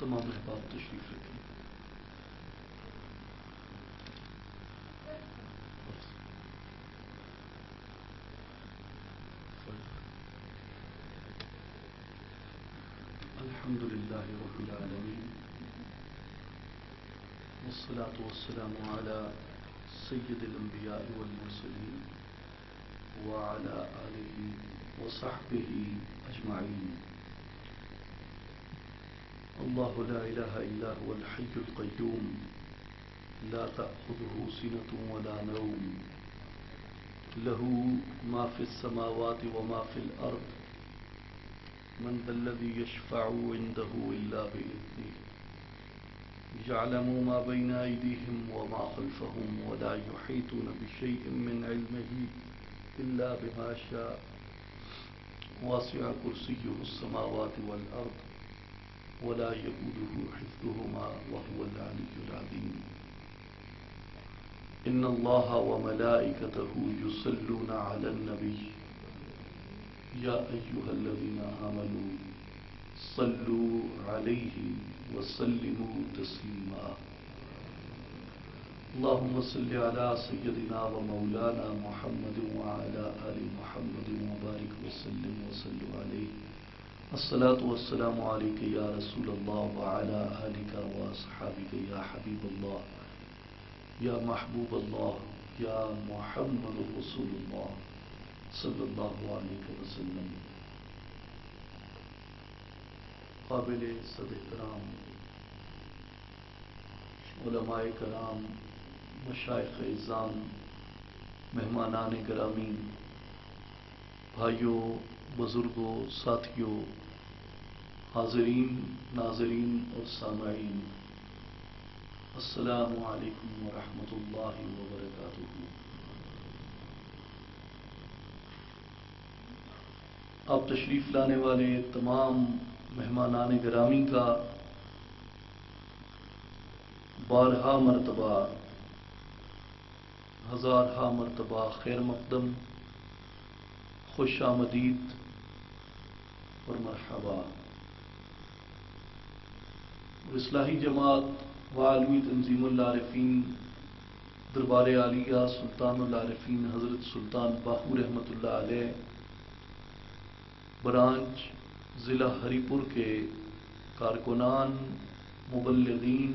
تمام احباب تشریف رکھیں۔ الحمد للہ رب العالمین والصلاة والسلام على سید الانبیاء والمرسلین وعلى آلہ وصحبہ اجمعین۔ اللہ لا الہ الا هو الحی القیوم لا تأخذه سنة ولا نوم له ما في السماوات وما في الأرض من ذا الذي يشفع عنده إلا بإذنه يعلم ما بين أيديهم وما خلفهم ولا يحيطون بشيء من علمه إلا بما شاء واسع كرسيه السماوات والأرض ولا يؤوده حفظهما وهو العلي العظيم إن الله وملائكته يصلون على النبي يا أيها الذين آمنوا صلوا عليه وسلموا تسليما اللهم صل على سيدنا ومولانا محمد وعلى آل محمد وبارك وسلم وصلوا عليه الصلاة والسلام عليك يا رسول الله وعلى آلك وأصحابك يا حبيب الله يا محبوب الله يا محمد رسول الله صلی اللہ علیہ وسلم۔ قابل صد احترام علماء کرام، مشائخ اعظام، مہمانان گرامی، بھائیوں، بزرگوں، ساتھیوں، حاضرین، ناظرین اور سامعین، السلام علیکم ورحمۃ اللہ وبرکاتہ۔ آپ تشریف لانے والے تمام مہمانان گرامی کا بارہا مرتبہ، ہزارہا مرتبہ خیر مقدم، خوش آمدید اور مرحبا۔ اصلاحی جماعت وعالمی تنظیم العارفین دربار عالیہ سلطان العارفین حضرت سلطان باہو رحمۃ اللہ علیہ برانچ ضلع ہری پور کے کارکنان، مبلغین،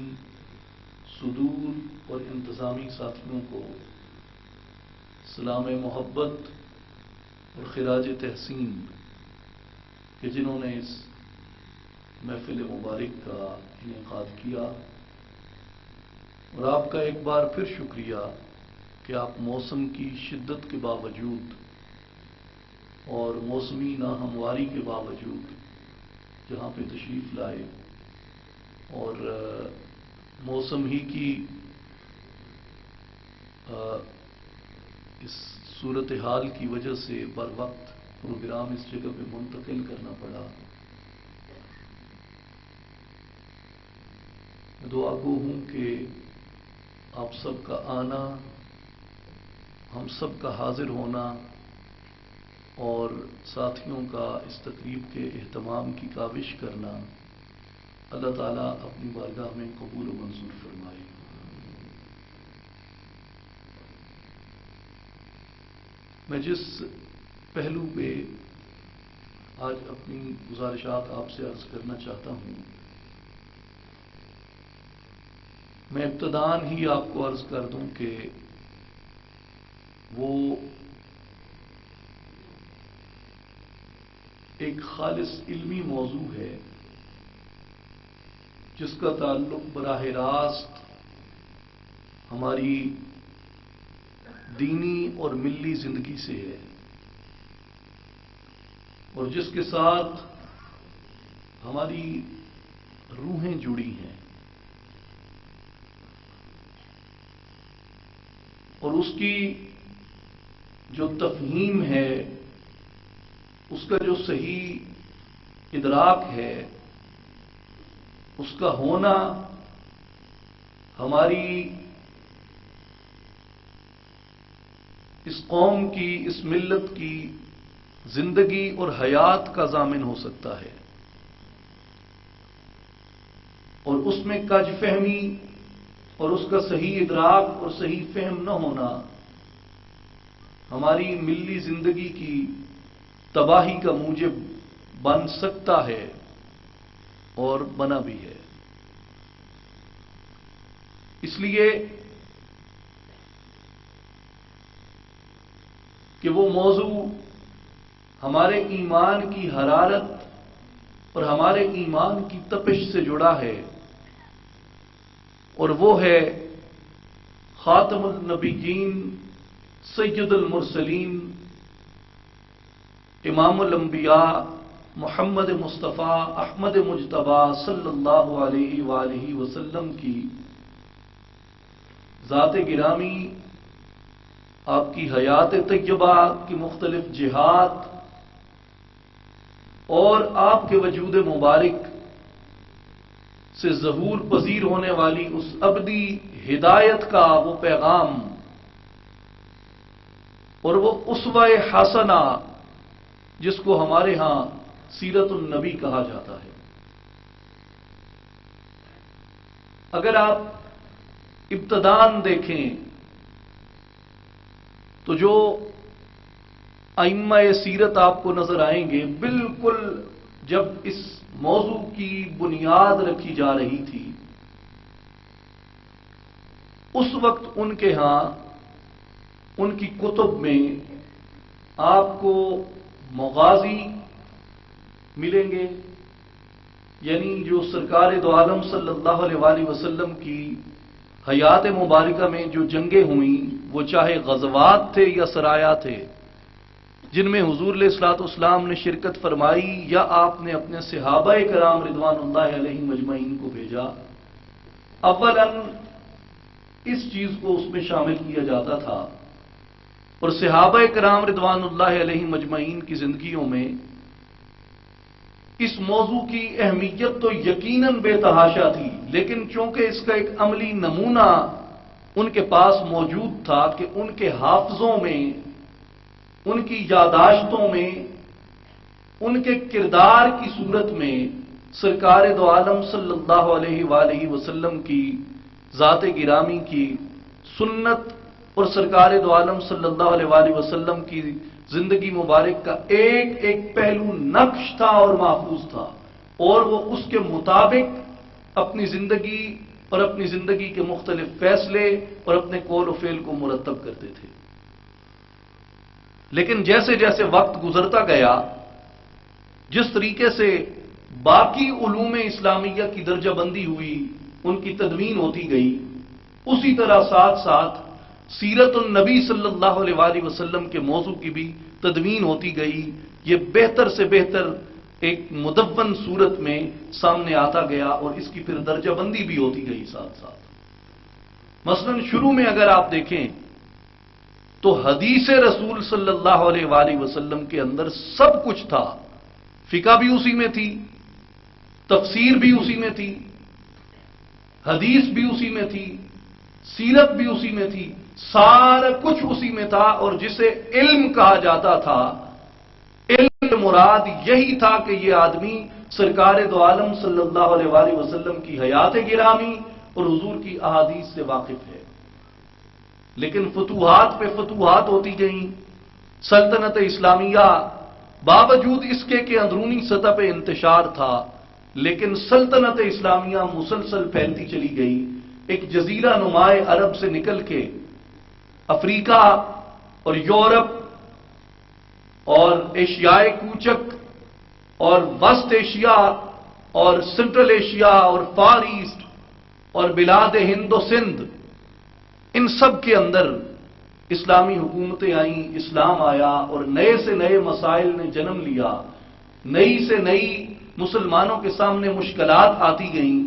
صدور اور انتظامی ساتھیوں کو سلام محبت اور خراج تحسین کہ جنہوں نے اس محفل مبارک کا انعقاد کیا، اور آپ کا ایک بار پھر شکریہ کہ آپ موسم کی شدت کے باوجود اور موسمی ناہمواری کے باوجود جہاں پہ تشریف لائے اور موسم ہی کی اس صورتحال کی وجہ سے بر وقت پروگرام اس جگہ پہ منتقل کرنا پڑا۔ میں دعا گو ہوں کہ آپ سب کا آنا، ہم سب کا حاضر ہونا اور ساتھیوں کا اس تقریب کے اہتمام کی کاوش کرنا اللہ تعالیٰ اپنی بارگاہ میں قبول و منظور فرمائے۔ میں جس پہلو پہ آج اپنی گزارشات آپ سے عرض کرنا چاہتا ہوں، میں ابتداً ہی آپ کو عرض کر دوں کہ وہ ایک خالص علمی موضوع ہے جس کا تعلق براہ راست ہماری دینی اور ملی زندگی سے ہے، اور جس کے ساتھ ہماری روحیں جڑی ہیں، اور اس کی جو تفہیم ہے، اس کا جو صحیح ادراک ہے، اس کا ہونا ہماری اس قوم کی، اس ملت کی زندگی اور حیات کا ضامن ہو سکتا ہے۔ اور اس میں کج فہمی اور اس کا صحیح ادراک اور صحیح فہم نہ ہونا ہماری ملی زندگی کی تباہی کا موجب بن سکتا ہے اور بنا بھی ہے۔ اس لیے کہ وہ موضوع ہمارے ایمان کی حرارت اور ہمارے ایمان کی تپش سے جڑا ہے، اور وہ ہے خاتم النبیین سید المرسلین امام الانبیاء محمد مصطفیٰ احمد مجتبیٰ صلی اللہ علیہ وآلہ وسلم کی ذات گرامی، آپ کی حیات طیبہ کی مختلف جہات اور آپ کے وجود مبارک سے ظہور پذیر ہونے والی اس ابدی ہدایت کا وہ پیغام اور وہ اسوہ حسنہ جس کو ہمارے ہاں سیرت النبی کہا جاتا ہے۔ اگر آپ ابتداءً دیکھیں تو جو ائمہ سیرت آپ کو نظر آئیں گے، بالکل جب اس موضوع کی بنیاد رکھی جا رہی تھی اس وقت ان کے ہاں ان کی کتب میں آپ کو مغازی ملیں گے، یعنی جو سرکار دو عالم صلی اللہ علیہ وآلہ وسلم کی حیات مبارکہ میں جو جنگیں ہوئیں، وہ چاہے غزوات تھے یا سرایا تھے جن میں حضور علیہ الصلوۃ والسلام نے شرکت فرمائی، یا آپ نے اپنے صحابہ کرام رضوان اللہ علیہم اجمعین کو بھیجا، اولاً اس چیز کو اس میں شامل کیا جاتا تھا، اور صحابہ کرام رضوان اللہ علیہم اجمعین کی زندگیوں میں اس موضوع کی اہمیت تو یقیناً بے تحاشا تھی، لیکن چونکہ اس کا ایک عملی نمونہ ان کے پاس موجود تھا کہ ان کے حافظوں میں، ان کی یاداشتوں میں، ان کے کردار کی صورت میں سرکار دو عالم صلی اللہ علیہ وآلہ وسلم کی ذات گرامی کی سنت اور سرکار دو عالم صلی اللہ علیہ وآلہ وسلم کی زندگی مبارک کا ایک ایک پہلو نقش تھا اور محفوظ تھا، اور وہ اس کے مطابق اپنی زندگی اور اپنی زندگی کے مختلف فیصلے اور اپنے قول و فعل کو مرتب کرتے تھے۔ لیکن جیسے جیسے وقت گزرتا گیا، جس طریقے سے باقی علوم اسلامیہ کی درجہ بندی ہوئی، ان کی تدوین ہوتی گئی، اسی طرح ساتھ ساتھ سیرت النبی صلی اللہ علیہ وآلہ وسلم کے موضوع کی بھی تدوین ہوتی گئی، یہ بہتر سے بہتر ایک مدون صورت میں سامنے آتا گیا، اور اس کی پھر درجہ بندی بھی ہوتی گئی ساتھ ساتھ۔ مثلا شروع میں اگر آپ دیکھیں تو حدیث رسول صلی اللہ علیہ وآلہ وسلم کے اندر سب کچھ تھا، فقہ بھی اسی میں تھی، تفسیر بھی اسی میں تھی، حدیث بھی اسی میں تھی، سیرت بھی اسی میں تھی، سارا کچھ اسی میں تھا، اور جسے علم کہا جاتا تھا، علم مراد یہی تھا کہ یہ آدمی سرکار دو عالم صلی اللہ علیہ وآلہ وسلم کی حیات گرامی اور حضور کی احادیث سے واقف ہے۔ لیکن فتوحات پہ فتوحات ہوتی گئیں، سلطنت اسلامیہ باوجود اس کے کہ اندرونی سطح پہ انتشار تھا، لیکن سلطنت اسلامیہ مسلسل پھیلتی چلی گئی، ایک جزیرہ نمائے عرب سے نکل کے افریقہ اور یورپ اور ایشیائے کوچک اور وسط ایشیا اور سنٹرل ایشیا اور فار ایسٹ اور بلاد ہند و سندھ، ان سب کے اندر اسلامی حکومتیں آئیں، اسلام آیا، اور نئے سے نئے مسائل نے جنم لیا، نئی سے نئی مسلمانوں کے سامنے مشکلات آتی گئیں۔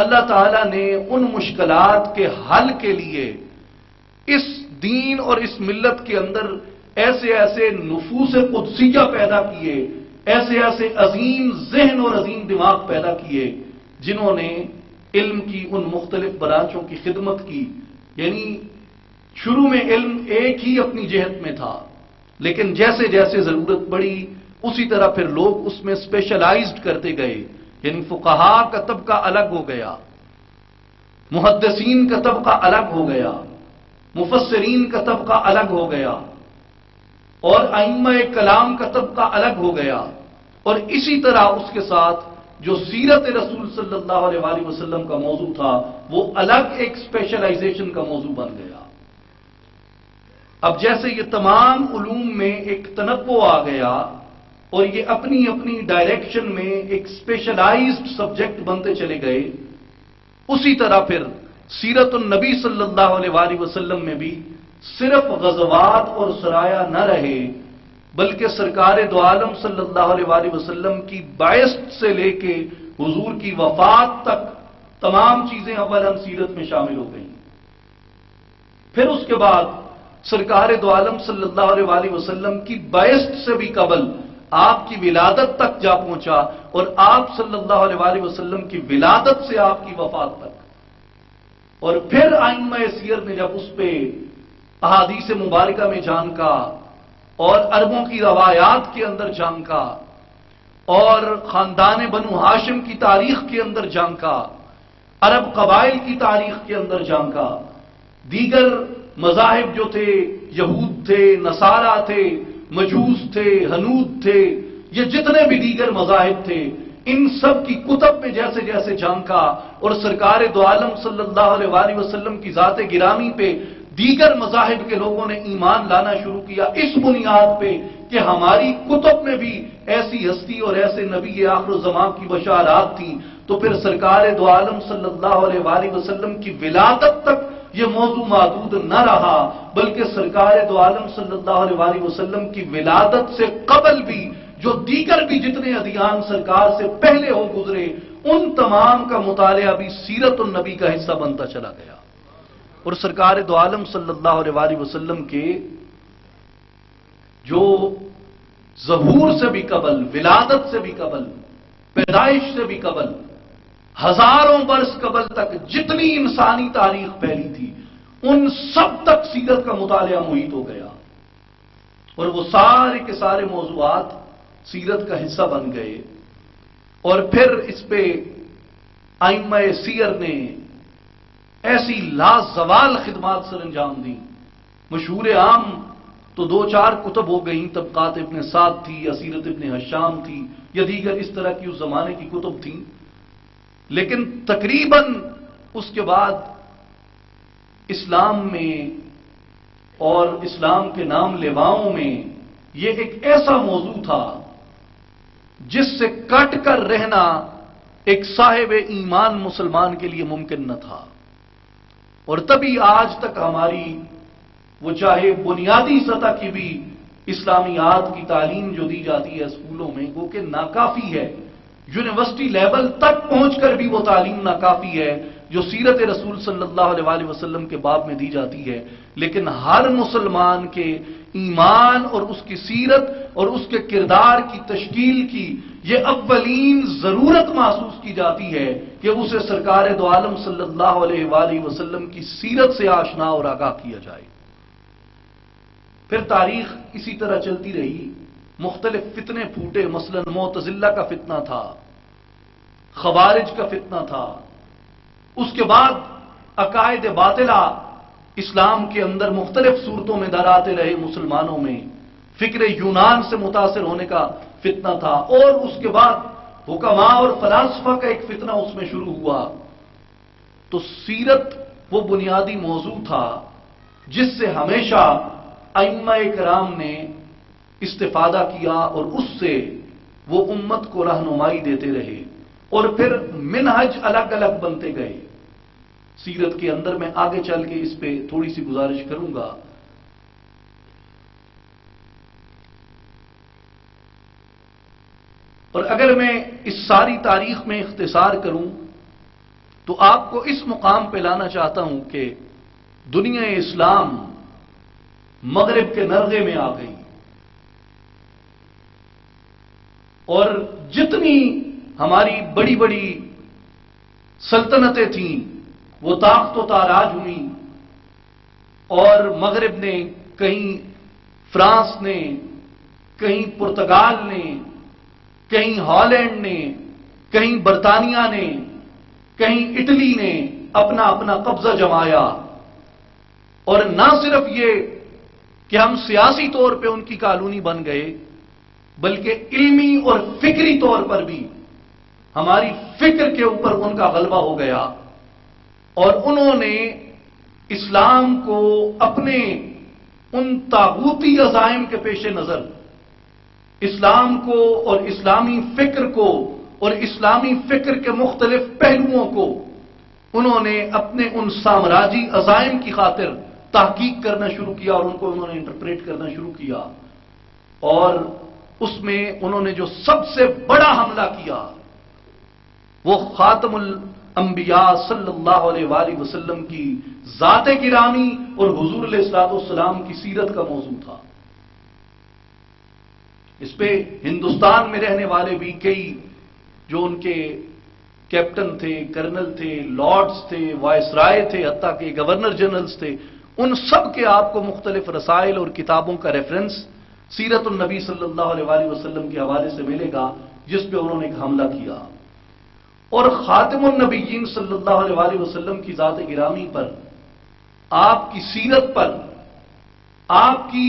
اللہ تعالیٰ نے ان مشکلات کے حل کے لیے اس دین اور اس ملت کے اندر ایسے ایسے نفوس قدسیہ پیدا کیے، ایسے ایسے عظیم ذہن اور عظیم دماغ پیدا کیے، جنہوں نے علم کی ان مختلف برانچوں کی خدمت کی۔ یعنی شروع میں علم ایک ہی اپنی جہت میں تھا، لیکن جیسے جیسے ضرورت پڑی اسی طرح پھر لوگ اس میں اسپیشلائزڈ کرتے گئے، یعنی فقہاء کا طبقہ الگ ہو گیا، محدثین کا طبقہ الگ ہو گیا، مفسرین کا طبقہ الگ ہو گیا، اور ائمہ کلام کا طبقہ الگ ہو گیا، اور اسی طرح اس کے ساتھ جو سیرت رسول صلی اللہ علیہ وآلہ وسلم کا موضوع تھا وہ الگ ایک اسپیشلائزیشن کا موضوع بن گیا۔ اب جیسے یہ تمام علوم میں ایک تنوع آ گیا اور یہ اپنی اپنی ڈائریکشن میں ایک اسپیشلائزڈ سبجیکٹ بنتے چلے گئے، اسی طرح پھر سیرت النبی صلی اللہ علیہ وآلہ وسلم میں بھی صرف غزوات اور سرایا نہ رہے، بلکہ سرکار دو عالم صلی اللہ علیہ وآلہ وسلم کی بعثت سے لے کے حضور کی وفات تک تمام چیزیں اولاً سیرت میں شامل ہو گئیں۔ پھر اس کے بعد سرکار دو عالم صلی اللہ علیہ وآلہ وسلم کی بعثت سے بھی قبل آپ کی ولادت تک جا پہنچا، اور آپ صلی اللہ علیہ وآلہ وسلم کی ولادت سے آپ کی وفات تک، اور پھر ائمہ سیر نے جب اس پہ احادیث مبارکہ میں جان کا اور عربوں کی روایات کے اندر جان کا اور خاندان بنو ہاشم کی تاریخ کے اندر جان کا، عرب قبائل کی تاریخ کے اندر جان کا، دیگر مذاہب جو تھے، یہود تھے، نصارہ تھے، مجوس تھے، ہنود تھے، یہ جتنے بھی دیگر مذاہب تھے، ان سب کی کتب میں جیسے جیسے جھانکا، اور سرکار دو عالم صلی اللہ علیہ وآلہ وسلم کی ذات گرامی پہ دیگر مذاہب کے لوگوں نے ایمان لانا شروع کیا، اس بنیاد پہ کہ ہماری کتب میں بھی ایسی ہستی اور ایسے نبی آخر الزمان کی بشارات تھیں، تو پھر سرکار دو عالم صلی اللہ علیہ وآلہ وسلم کی ولادت تک یہ موضوع محدود نہ رہا، بلکہ سرکار دو عالم صلی اللہ علیہ وآلہ وسلم کی ولادت سے قبل بھی جو دیگر بھی جتنے ادیان سرکار سے پہلے ہو گزرے، ان تمام کا مطالعہ بھی سیرت النبی کا حصہ بنتا چلا گیا۔ اور سرکار دو عالم صلی اللہ علیہ وآلہ وسلم کے جو ظہور سے بھی قبل، ولادت سے بھی قبل، پیدائش سے بھی قبل، ہزاروں برس قبل تک جتنی انسانی تاریخ پھیلی تھی، ان سب تک سیرت کا مطالعہ محیط ہو گیا، اور وہ سارے کے سارے موضوعات سیرت کا حصہ بن گئے۔ اور پھر اس پہ ائمہ سیر نے ایسی لازوال خدمات سر انجام دیں، مشہور عام تو دو چار کتب ہو گئیں، طبقات ابن سعد تھی، یا سیرت ابن ہشام تھی، یا دیگر اس طرح کی اس زمانے کی کتب تھیں، لیکن تقریباً اس کے بعد اسلام میں اور اسلام کے نام لیواؤں میں یہ ایک ایسا موضوع تھا جس سے کٹ کر رہنا ایک صاحب ایمان مسلمان کے لیے ممکن نہ تھا، اور تبھی آج تک ہماری وہ چاہے بنیادی سطح کی بھی اسلامیات کی تعلیم جو دی جاتی ہے اسکولوں میں وہ کہ ناکافی ہے، یونیورسٹی لیول تک پہنچ کر بھی وہ تعلیم ناکافی ہے جو سیرت رسول صلی اللہ علیہ وآلہ وسلم کے باب میں دی جاتی ہے، لیکن ہر مسلمان کے ایمان اور اس کی سیرت اور اس کے کردار کی تشکیل کی یہ اولین ضرورت محسوس کی جاتی ہے کہ اسے سرکار دو عالم صلی اللہ علیہ وآلہ وسلم کی سیرت سے آشنا اور آگاہ کیا جائے۔ پھر تاریخ اسی طرح چلتی رہی، مختلف فتنے پھوٹے، مثلا معتزلہ کا فتنہ تھا، خوارج کا فتنہ تھا، اس کے بعد عقائد باطلہ اسلام کے اندر مختلف صورتوں میں در آتے رہے مسلمانوں میں، فکر یونان سے متاثر ہونے کا فتنہ تھا، اور اس کے بعد حکماء اور فلاسفہ کا ایک فتنہ اس میں شروع ہوا۔ تو سیرت وہ بنیادی موضوع تھا جس سے ہمیشہ ائمہ کرام نے استفادہ کیا، اور اس سے وہ امت کو رہنمائی دیتے رہے، اور پھر منہج الگ الگ بنتے گئے سیرت کے اندر۔ میں آگے چل کے اس پہ تھوڑی سی گزارش کروں گا۔ اور اگر میں اس ساری تاریخ میں اختصار کروں تو آپ کو اس مقام پہ لانا چاہتا ہوں کہ دنیا اسلام مغرب کے نرغے میں آ گئی، اور جتنی ہماری بڑی بڑی سلطنتیں تھیں وہ طاقت و تاراج ہوئیں، اور مغرب نے، کہیں فرانس نے، کہیں پرتگال نے، کہیں ہالینڈ نے، کہیں برطانیہ نے، کہیں اٹلی نے، اپنا اپنا قبضہ جمایا، اور نہ صرف یہ کہ ہم سیاسی طور پہ ان کی کالونی بن گئے، بلکہ علمی اور فکری طور پر بھی ہماری فکر کے اوپر ان کا غلبہ ہو گیا، اور انہوں نے اسلام کو اپنے ان طاغوتی عزائم کے پیش نظر اسلام کو اور اسلامی فکر کو اور اسلامی فکر کے مختلف پہلوؤں کو انہوں نے اپنے ان سامراجی عزائم کی خاطر تحقیق کرنا شروع کیا، اور ان کو انہوں نے انٹرپریٹ کرنا شروع کیا، اور اس میں انہوں نے جو سب سے بڑا حملہ کیا وہ خاتم الانبیاء صلی اللہ علیہ وآلہ وسلم کی ذات گرامی اور حضور علیہ الصلوۃ والسلام کی سیرت کا موضوع تھا۔ اس پہ ہندوستان میں رہنے والے بھی کئی جو ان کے کیپٹن تھے، کرنل تھے، لارڈز تھے، وائس رائے تھے، حتیٰ کہ گورنر جنرلز تھے، ان سب کے آپ کو مختلف رسائل اور کتابوں کا ریفرنس سیرت النبی صلی اللہ علیہ وآلہ وسلم کے حوالے سے ملے گا، جس پہ انہوں نے ایک حملہ کیا، اور خاتم النبیین صلی اللہ علیہ وآلہ وسلم کی ذات گرامی پر، آپ کی سیرت پر، آپ کی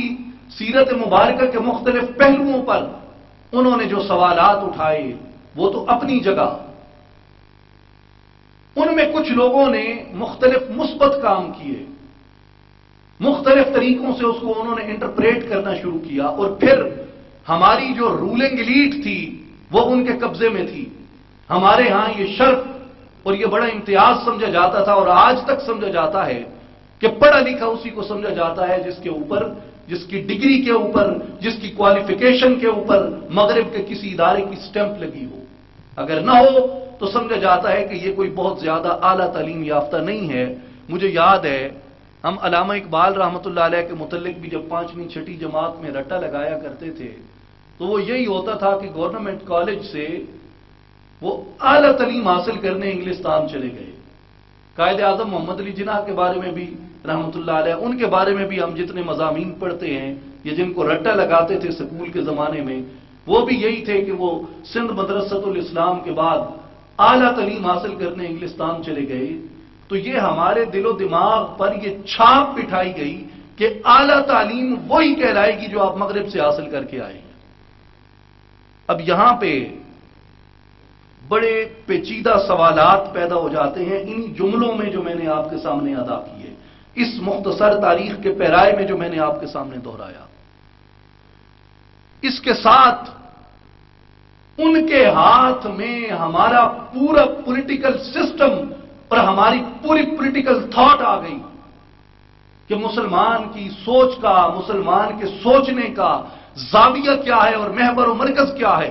سیرت مبارکہ کے مختلف پہلوؤں پر انہوں نے جو سوالات اٹھائے وہ تو اپنی جگہ، ان میں کچھ لوگوں نے مختلف مثبت کام کیے، مختلف طریقوں سے اس کو انہوں نے انٹرپریٹ کرنا شروع کیا، اور پھر ہماری جو رولنگ ایلیٹ تھی وہ ان کے قبضے میں تھی۔ ہمارے ہاں یہ شرف اور یہ بڑا امتیاز سمجھا جاتا تھا، اور آج تک سمجھا جاتا ہے کہ پڑھا لکھا اسی کو سمجھا جاتا ہے جس کے اوپر، جس کی ڈگری کے اوپر، جس کی کوالیفیکیشن کے اوپر مغرب کے کسی ادارے کی سٹیمپ لگی ہو۔ اگر نہ ہو تو سمجھا جاتا ہے کہ یہ کوئی بہت زیادہ اعلیٰ تعلیم یافتہ نہیں ہے۔ مجھے یاد ہے ہم علامہ اقبال رحمۃ اللہ علیہ کے متعلق بھی جب 5ویں 6ٹھی جماعت میں رٹا لگایا کرتے تھے تو وہ یہی ہوتا تھا کہ گورنمنٹ کالج سے وہ اعلیٰ تعلیم حاصل کرنے انگلستان چلے گئے۔ قائد اعظم محمد علی جناح کے بارے میں بھی رحمۃ اللہ علیہ، ان کے بارے میں بھی ہم جتنے مضامین پڑھتے ہیں یا جن کو رٹا لگاتے تھے سکول کے زمانے میں، وہ بھی یہی تھے کہ وہ سندھ مدرسۃ الاسلام کے بعد اعلیٰ تعلیم حاصل کرنے انگلستان چلے گئے۔ تو یہ ہمارے دل و دماغ پر یہ چھاپ بٹھائی گئی کہ اعلیٰ تعلیم وہی کہلائے گی جو آپ مغرب سے حاصل کر کے آئے ہیں۔ اب یہاں پہ بڑے پیچیدہ سوالات پیدا ہو جاتے ہیں ان جملوں میں جو میں نے آپ کے سامنے ادا کیے، اس مختصر تاریخ کے پیرائے میں جو میں نے آپ کے سامنے دہرایا۔ اس کے ساتھ ان کے ہاتھ میں ہمارا پورا پولیٹیکل سسٹم اور ہماری پوری پولیٹیکل تھاٹ آ گئی کہ مسلمان کی سوچ کا، مسلمان کے سوچنے کا زاویہ کیا ہے اور محور و مرکز کیا ہے،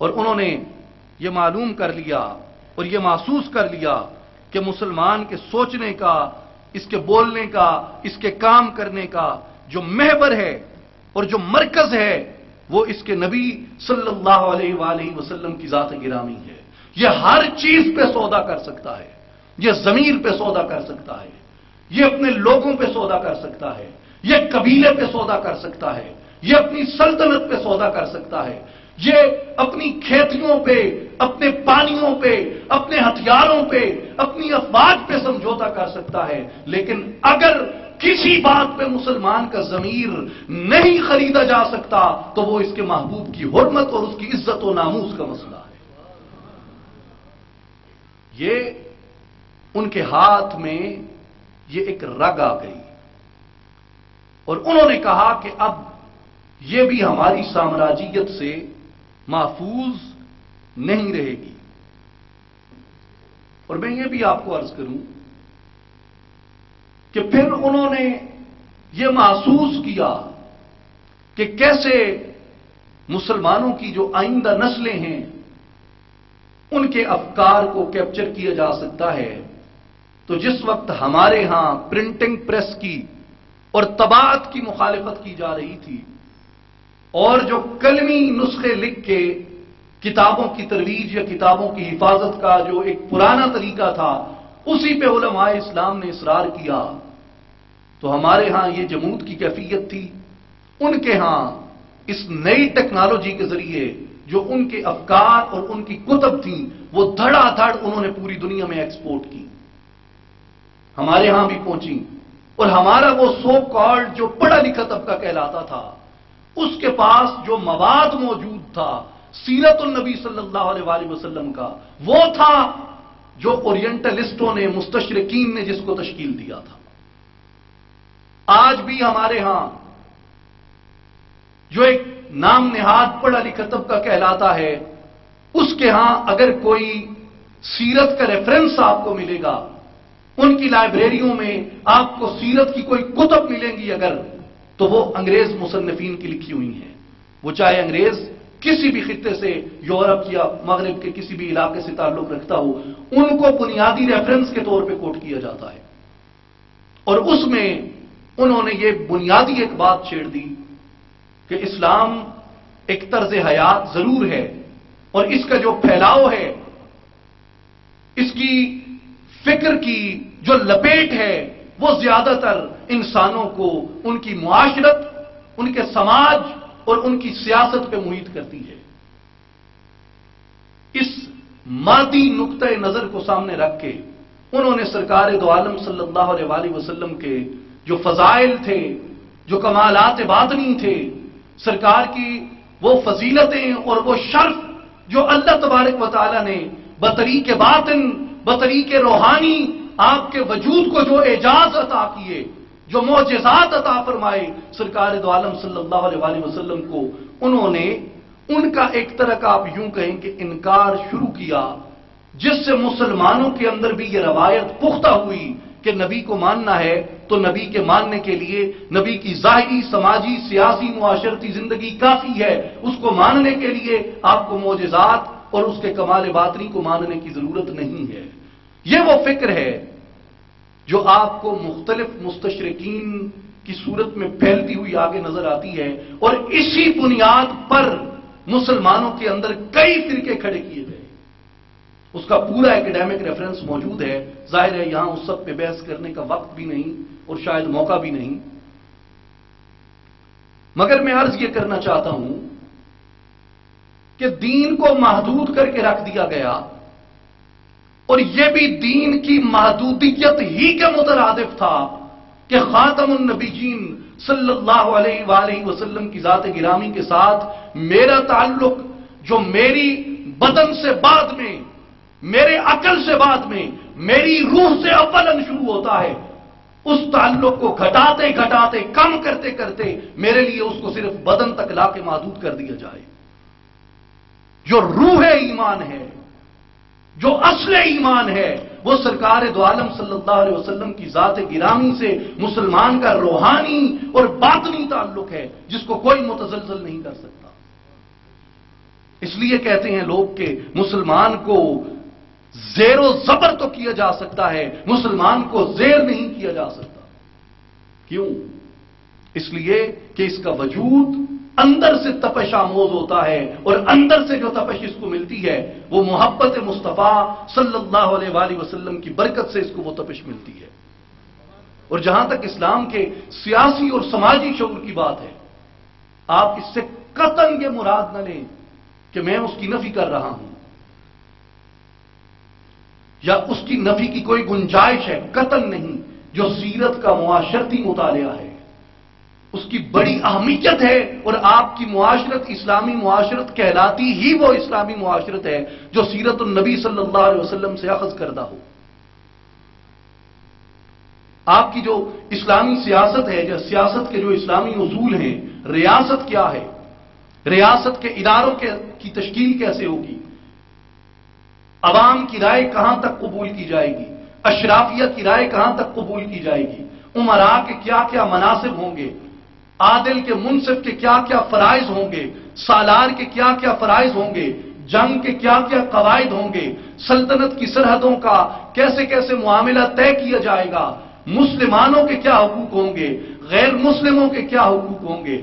اور انہوں نے یہ معلوم کر لیا اور یہ محسوس کر لیا کہ مسلمان کے سوچنے کا، اس کے بولنے کا، اس کے کام کرنے کا جو محور ہے اور جو مرکز ہے وہ اس کے نبی صلی اللہ علیہ وآلہ وسلم کی ذات گرامی ہے۔ یہ ہر چیز پہ سودا کر سکتا ہے، یہ ضمیر پہ سودا کر سکتا ہے، یہ اپنے لوگوں پہ سودا کر سکتا ہے، یہ قبیلے پہ سودا کر سکتا ہے، یہ اپنی سلطنت پہ سودا کر سکتا ہے، یہ اپنی کھیتیوں پہ، اپنے پانیوں پہ، اپنے ہتھیاروں پہ، اپنی افواج پہ سمجھوتا کر سکتا ہے، لیکن اگر کسی بات پہ مسلمان کا ضمیر نہیں خریدا جا سکتا تو وہ اس کے محبوب کی حرمت اور اس کی عزت و ناموس کا مسئلہ ہے۔ یہ ان کے ہاتھ میں یہ ایک رگ آ گئی، اور انہوں نے کہا کہ اب یہ بھی ہماری سامراجیت سے محفوظ نہیں رہے گی۔ اور میں یہ بھی آپ کو عرض کروں کہ پھر انہوں نے یہ محسوس کیا کہ کیسے مسلمانوں کی جو آئندہ نسلیں ہیں ان کے افکار کو کیپچر کیا جا سکتا ہے۔ تو جس وقت ہمارے ہاں پرنٹنگ پریس کی اور طباعت کی مخالفت کی جا رہی تھی، اور جو کلمی نسخے لکھ کے کتابوں کی ترویج یا کتابوں کی حفاظت کا جو ایک پرانا طریقہ تھا اسی پہ علماء اسلام نے اصرار کیا، تو ہمارے ہاں یہ جمود کی کیفیت تھی، ان کے ہاں اس نئی ٹیکنالوجی کے ذریعے جو ان کے افکار اور ان کی کتب تھیں وہ دھڑا دھڑ انہوں نے پوری دنیا میں ایکسپورٹ کی، ہمارے ہاں بھی پہنچی، اور ہمارا وہ سو کالڈ جو پڑھا لکھا طبقہ کہلاتا تھا اس کے پاس جو مواد موجود تھا سیرت النبی صلی اللہ علیہ وآلہ وسلم کا، وہ تھا جو اورینٹلسٹوں نے، مستشرقین نے جس کو تشکیل دیا تھا۔ آج بھی ہمارے ہاں جو ایک نام نہاد پڑھا لکھا طبقہ کہلاتا ہے، اس کے ہاں اگر کوئی سیرت کا ریفرنس آپ کو ملے گا، ان کی لائبریریوں میں آپ کو سیرت کی کوئی کتب ملیں گی اگر، تو وہ انگریز مصنفین کی لکھی ہوئی ہیں، وہ چاہے انگریز کسی بھی خطے سے، یورپ یا مغرب کے کسی بھی علاقے سے تعلق رکھتا ہو، ان کو بنیادی ریفرنس کے طور پہ کوٹ کیا جاتا ہے۔ اور اس میں انہوں نے یہ بنیادی ایک بات چھیڑ دی کہ اسلام ایک طرز حیات ضرور ہے، اور اس کا جو پھیلاؤ ہے، اس کی فکر کی جو لپیٹ ہے، وہ زیادہ تر انسانوں کو ان کی معاشرت، ان کے سماج اور ان کی سیاست پہ محیط کرتی ہے۔ اس مادی نقطۂ نظر کو سامنے رکھ کے انہوں نے سرکار دو عالم صلی اللہ علیہ وآلہ وسلم کے جو فضائل تھے، جو کمالات باطنی تھے، سرکار کی وہ فضیلتیں اور وہ شرف جو اللہ تبارک و تعالی نے بطریق باطن، بطریق روحانی آپ کے وجود کو جو اعجاز عطا کیے، جو معجزات عطا فرمائے سرکار دو عالم صلی اللہ علیہ وآلہ وسلم کو، انہوں نے ان کا ایک طرح کا آپ یوں کہیں کہ انکار شروع کیا، جس سے مسلمانوں کے اندر بھی یہ روایت پختہ ہوئی کہ نبی کو ماننا ہے تو نبی کے ماننے کے لیے نبی کی ظاہری، سماجی، سیاسی، معاشرتی زندگی کافی ہے، اس کو ماننے کے لیے آپ کو معجزات اور اس کے کمال باطنی کو ماننے کی ضرورت نہیں ہے۔ یہ وہ فکر ہے جو آپ کو مختلف مستشرقین کی صورت میں پھیلتی ہوئی آگے نظر آتی ہے، اور اسی بنیاد پر مسلمانوں کے اندر کئی فرقے کھڑے کیے گئے۔ اس کا پورا ایکڈیمک ریفرنس موجود ہے، ظاہر ہے یہاں اس سب پہ بحث کرنے کا وقت بھی نہیں اور شاید موقع بھی نہیں، مگر میں عرض یہ کرنا چاہتا ہوں کہ دین کو محدود کر کے رکھ دیا گیا، اور یہ بھی دین کی محدودیت ہی کے مترادف تھا کہ خاتم النبیین صلی اللہ علیہ وآلہ وسلم کی ذات گرامی کے ساتھ میرا تعلق جو میری بدن سے بعد میں، میرے عقل سے بعد میں، میری روح سے اولاً شروع ہوتا ہے، اس تعلق کو گھٹاتے گھٹاتے، کم کرتے کرتے میرے لیے اس کو صرف بدن تک لا کے محدود کر دیا جائے۔ جو روح ایمان ہے، جو اصل ایمان ہے، وہ سرکار دو عالم صلی اللہ علیہ وسلم کی ذات گرامی سے مسلمان کا روحانی اور باطنی تعلق ہے، جس کو کوئی متزلزل نہیں کر سکتا۔ اس لیے کہتے ہیں لوگ کہ مسلمان کو زیر و زبر تو کیا جا سکتا ہے، مسلمان کو زیر نہیں کیا جا سکتا۔ کیوں؟ اس لیے کہ اس کا وجود اندر سے تپش آموز ہوتا ہے، اور اندر سے جو تپش اس کو ملتی ہے وہ محبت مصطفیٰ صلی اللہ علیہ وآلہ وسلم کی برکت سے اس کو وہ تپش ملتی ہے۔ اور جہاں تک اسلام کے سیاسی اور سماجی شعور کی بات ہے، آپ اس سے قطعاً یہ مراد نہ لیں کہ میں اس کی نفی کر رہا ہوں یا اس کی نفی کی کوئی گنجائش ہے، قطعاً نہیں۔ جو سیرت کا معاشرتی مطالعہ ہے اس کی بڑی اہمیت ہے، اور آپ کی معاشرت اسلامی معاشرت کہلاتی ہی وہ اسلامی معاشرت ہے جو سیرت النبی صلی اللہ علیہ وسلم سے اخذ کردہ ہو۔ آپ کی جو اسلامی سیاست ہے، جو سیاست کے جو اسلامی اصول ہیں، ریاست کیا ہے، ریاست کے اداروں کی تشکیل کیسے ہوگی، عوام کی رائے کہاں تک قبول کی جائے گی، اشرافیہ کی رائے کہاں تک قبول کی جائے گی، امراء کے کیا کیا مناصب ہوں گے، عادل کے منصف کے کیا کیا فرائض ہوں گے، سالار کے کیا کیا فرائض ہوں گے، جنگ کے کیا کیا قواعد ہوں گے، سلطنت کی سرحدوں کا کیسے کیسے معاملہ طے کیا جائے گا، مسلمانوں کے کیا حقوق ہوں گے، غیر مسلموں کے کیا حقوق ہوں گے،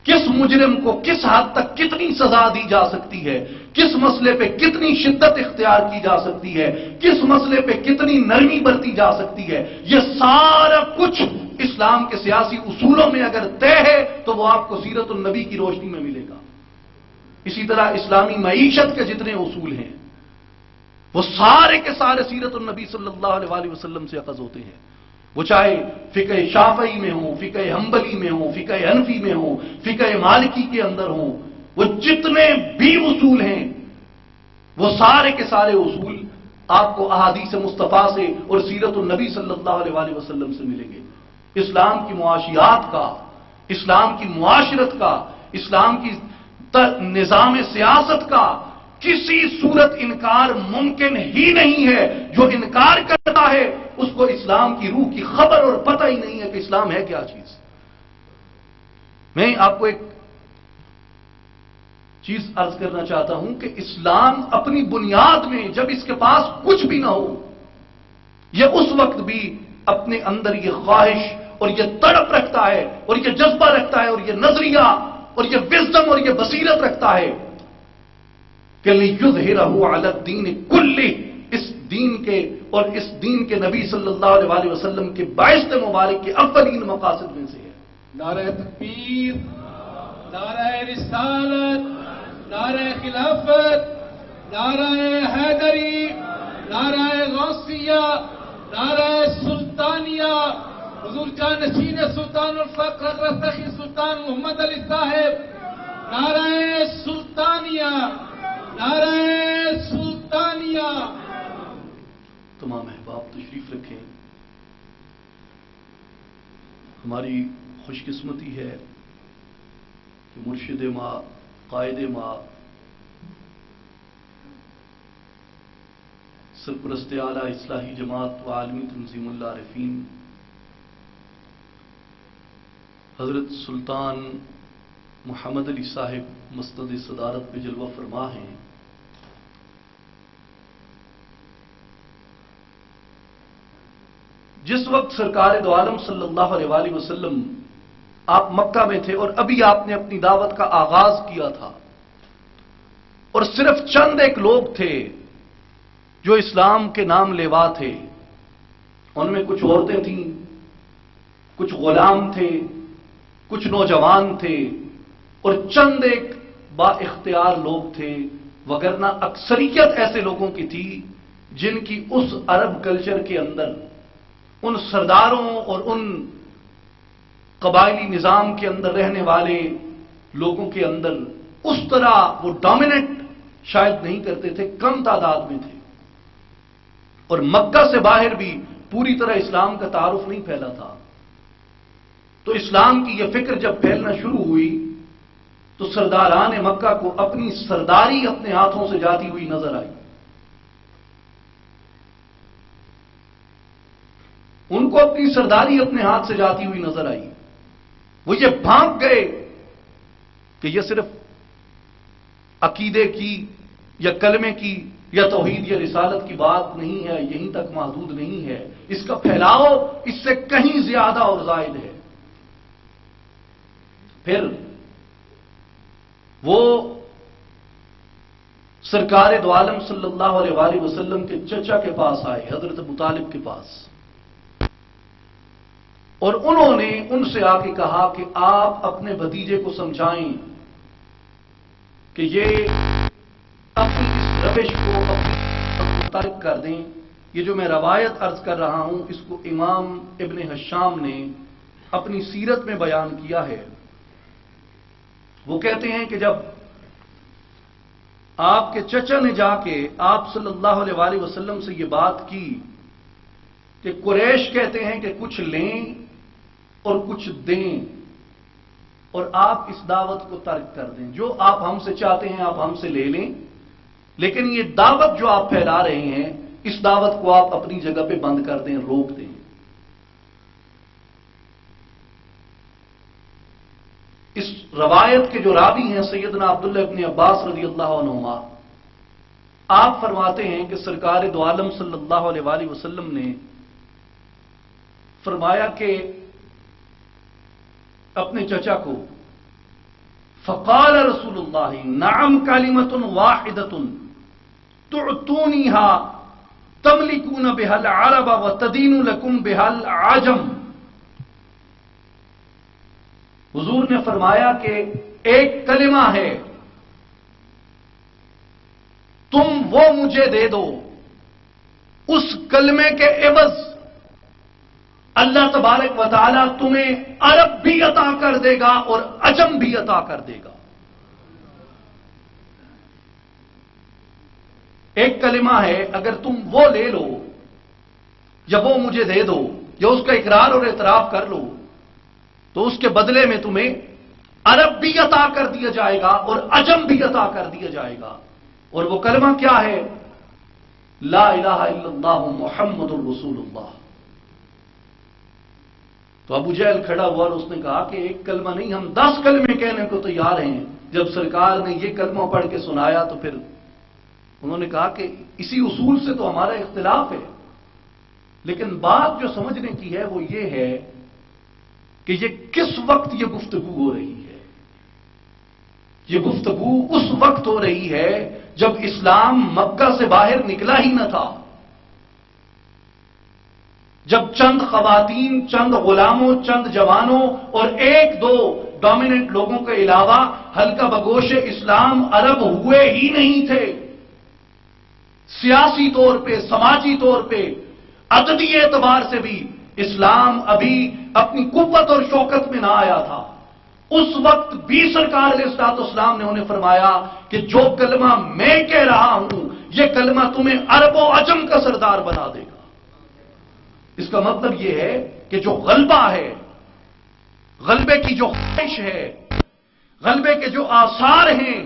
کس مجرم کو کس حد تک کتنی سزا دی جا سکتی ہے، کس مسئلے پہ کتنی شدت اختیار کی جا سکتی ہے، کس مسئلے پہ کتنی نرمی برتی جا سکتی ہے، یہ سارا کچھ اسلام کے سیاسی اصولوں میں اگر طے ہے تو وہ آپ کو سیرت النبی کی روشنی میں ملے گا۔ اسی طرح اسلامی معیشت کے جتنے اصول ہیں وہ سارے کے سارے سیرت النبی صلی اللہ علیہ وآلہ وسلم سے اخذ ہوتے ہیں، وہ چاہے فقہ شافعی میں ہوں، فقہ حنبلی میں ہوں، فقہ حنفی میں ہوں، فقہ مالکی کے اندر ہوں، وہ جتنے بھی اصول ہیں وہ سارے کے سارے اصول آپ کو احادیث مصطفیٰ سے اور سیرت النبی صلی اللہ علیہ وآلہ وسلم سے ملیں گے۔ اسلام کی معاشیات کا، اسلام کی معاشرت کا، اسلام کی نظام سیاست کا کسی صورت انکار ممکن ہی نہیں ہے۔ جو انکار کرتا ہے اس کو اسلام کی روح کی خبر اور پتہ ہی نہیں ہے کہ اسلام ہے کیا چیز۔ میں آپ کو ایک چیز عرض کرنا چاہتا ہوں کہ اسلام اپنی بنیاد میں جب اس کے پاس کچھ بھی نہ ہو، یہ اس وقت بھی اپنے اندر یہ خواہش اور یہ تڑپ رکھتا ہے اور یہ جذبہ رکھتا ہے اور یہ نظریہ اور یہ وزڈم اور یہ بصیرت رکھتا ہے کہ لِيُظْهِرَهُ عَلَى الدِّينِ كُلِّهِ، اس دین کے اور اس دین کے نبی صلی اللہ علیہ وآلہ وسلم کے باعث مبارک کے اولین مقاصد میں سے ہے۔ نعرہ تکبیر، نعرہ رسالت، نعرہ خلافت، نعرہ حیدری، نعرہ غوثیہ، نعرہ سلطانیہ، حضور جانشین سلطان الفقر حضرت تقی سلطان محمد علی صاحب، نعرہ سلطانیہ، نعرہ سلطانیہ۔ تمام احباب تشریف رکھیں۔ ہماری خوش قسمتی ہے کہ مرشد ما، قائد ما، سرپرست اعلیٰ اصلاحی جماعت و عالمی تنظیم العارفین حضرت سلطان محمد علی صاحب مستد صدارت پہ جلوہ فرما ہیں۔ جس وقت سرکار دو عالم صلی اللہ علیہ وآلہ وسلم آپ مکہ میں تھے اور ابھی آپ نے اپنی دعوت کا آغاز کیا تھا اور صرف چند ایک لوگ تھے جو اسلام کے نام لیوا تھے، ان میں کچھ عورتیں تھیں، کچھ غلام تھے، کچھ نوجوان تھے اور چند ایک با اختیار لوگ تھے، وگرنہ اکثریت ایسے لوگوں کی تھی جن کی اس عرب کلچر کے اندر ان سرداروں اور ان قبائلی نظام کے اندر رہنے والے لوگوں کے اندر اس طرح وہ ڈومیننٹ شاید نہیں کرتے تھے، کم تعداد میں تھے، اور مکہ سے باہر بھی پوری طرح اسلام کا تعارف نہیں پھیلا تھا۔ تو اسلام کی یہ فکر جب پھیلنا شروع ہوئی تو سرداران مکہ کو اپنی سرداری اپنے ہاتھوں سے جاتی ہوئی نظر آئی۔ ان کو اپنی سرداری اپنے ہاتھ سے جاتی ہوئی نظر آئی۔ وہ یہ بھانپ گئے کہ یہ صرف عقیدے کی یا کلمے کی یا توحید یا رسالت کی بات نہیں ہے، یہیں تک محدود نہیں ہے، اس کا پھیلاؤ اس سے کہیں زیادہ اور زائد ہے۔ پھر وہ سرکار دو عالم صلی اللہ علیہ وآلہ وسلم کے چچا کے پاس آئے، حضرت ابو طالب کے پاس، اور انہوں نے ان سے آ کے کہا کہ آپ اپنے بھتیجے کو سمجھائیں کہ یہ اپنی اس روش کو ترک کر دیں۔ یہ جو میں روایت عرض کر رہا ہوں اس کو امام ابن حشام نے اپنی سیرت میں بیان کیا ہے۔ وہ کہتے ہیں کہ جب آپ کے چچا نے جا کے آپ صلی اللہ علیہ وآلہ وسلم سے یہ بات کی کہ قریش کہتے ہیں کہ کچھ لیں اور کچھ دیں اور آپ اس دعوت کو ترک کر دیں، جو آپ ہم سے چاہتے ہیں آپ ہم سے لے لیں، لیکن یہ دعوت جو آپ پھیلا رہے ہیں اس دعوت کو آپ اپنی جگہ پہ بند کر دیں، روک دیں۔ اس روایت کے جو راوی ہیں سیدنا عبداللہ ابن عباس رضی اللہ عنہما، آپ فرماتے ہیں کہ سرکار دو عالم صلی اللہ علیہ وآلہ وسلم نے فرمایا کہ اپنے چچا کو، فقال رسول اللہ نعم کلمۃ واحدۃ تعطونیها تملکون بها العرب وتدین لکم بها العجم۔ حضور نے فرمایا کہ ایک کلمہ ہے تم وہ مجھے دے دو، اس کلمے کے عوض اللہ تبارک و تعالیٰ تمہیں عرب بھی عطا کر دے گا اور عجم بھی عطا کر دے گا۔ ایک کلمہ ہے، اگر تم وہ لے لو یا وہ مجھے دے دو یا اس کا اقرار اور اعتراف کر لو تو اس کے بدلے میں تمہیں عرب بھی عطا کر دیا جائے گا اور عجم بھی عطا کر دیا جائے گا۔ اور وہ کلمہ کیا ہے؟ لا الہ الا اللہ محمد الرسول اللہ۔ تو ابو جہل کھڑا ہوا اور اس نے کہا کہ ایک کلمہ نہیں، ہم 10 کلمے کہنے کو تیار ہیں۔ جب سرکار نے یہ کلمہ پڑھ کے سنایا تو پھر انہوں نے کہا کہ اسی اصول سے تو ہمارا اختلاف ہے، لیکن بات جو سمجھنے کی ہے وہ یہ ہے کہ یہ کس وقت یہ گفتگو ہو رہی ہے۔ یہ گفتگو اس وقت ہو رہی ہے جب اسلام مکہ سے باہر نکلا ہی نہ تھا، جب چند خواتین، چند غلاموں، چند جوانوں اور 1-2 ڈومیننٹ لوگوں کے علاوہ حلقہ بگوش اسلام عرب ہوئے ہی نہیں تھے۔ سیاسی طور پہ، سماجی طور پہ، عددی اعتبار سے بھی اسلام ابھی اپنی قوت اور شوکت میں نہ آیا تھا۔ اس وقت بھی سرکار علیہ الصلوۃ والسلام نے انہیں فرمایا کہ جو کلمہ میں کہہ رہا ہوں یہ کلمہ تمہیں عرب و عجم کا سردار بنا دے گا۔ اس کا مطلب یہ ہے کہ جو غلبہ ہے، غلبے کی جو خواہش ہے، غلبے کے جو آثار ہیں،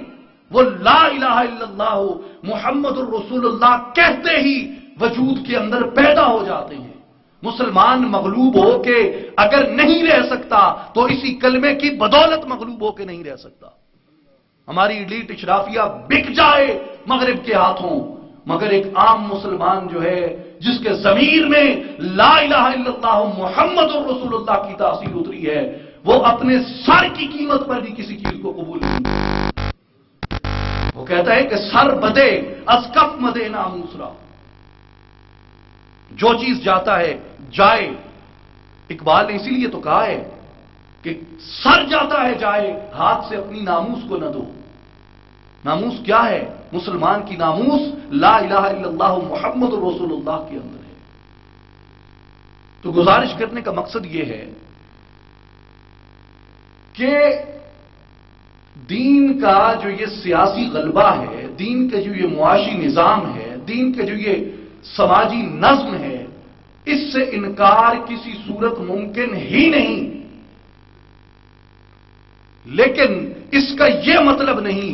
وہ لا الہ الا اللہ محمد الرسول اللہ کہتے ہی وجود کے اندر پیدا ہو جاتے ہیں۔ مسلمان مغلوب ہو کے اگر نہیں رہ سکتا تو اسی کلمے کی بدولت مغلوب ہو کے نہیں رہ سکتا۔ ہماری ایلیٹ اشرافیہ بک جائے مغرب کے ہاتھوں، مگر ایک عام مسلمان جو ہے جس کے ضمیر میں لا الہ الا اللہ محمد الرسول اللہ کی تاثیر اتری ہے، وہ اپنے سر کی قیمت پر بھی کسی چیز کو قبول نہیں کرتا۔ وہ کہتا ہے کہ سر بدے از کف مدے ناموسرا، جو چیز جاتا ہے جائے۔ اقبال نے اسی لیے تو کہا ہے کہ سر جاتا ہے جائے، ہاتھ سے اپنی ناموس کو نہ دو۔ ناموس کیا ہے؟ مسلمان کی ناموس لا الہ الا اللہ محمد رسول اللہ کے اندر ہے۔ تو گزارش کرنے کا مقصد یہ ہے کہ دین کا جو یہ سیاسی غلبہ ہے، دین کا جو یہ معاشی نظام ہے، دین کا جو یہ سماجی نظم ہے، اس سے انکار کسی صورت ممکن ہی نہیں۔ لیکن اس کا یہ مطلب نہیں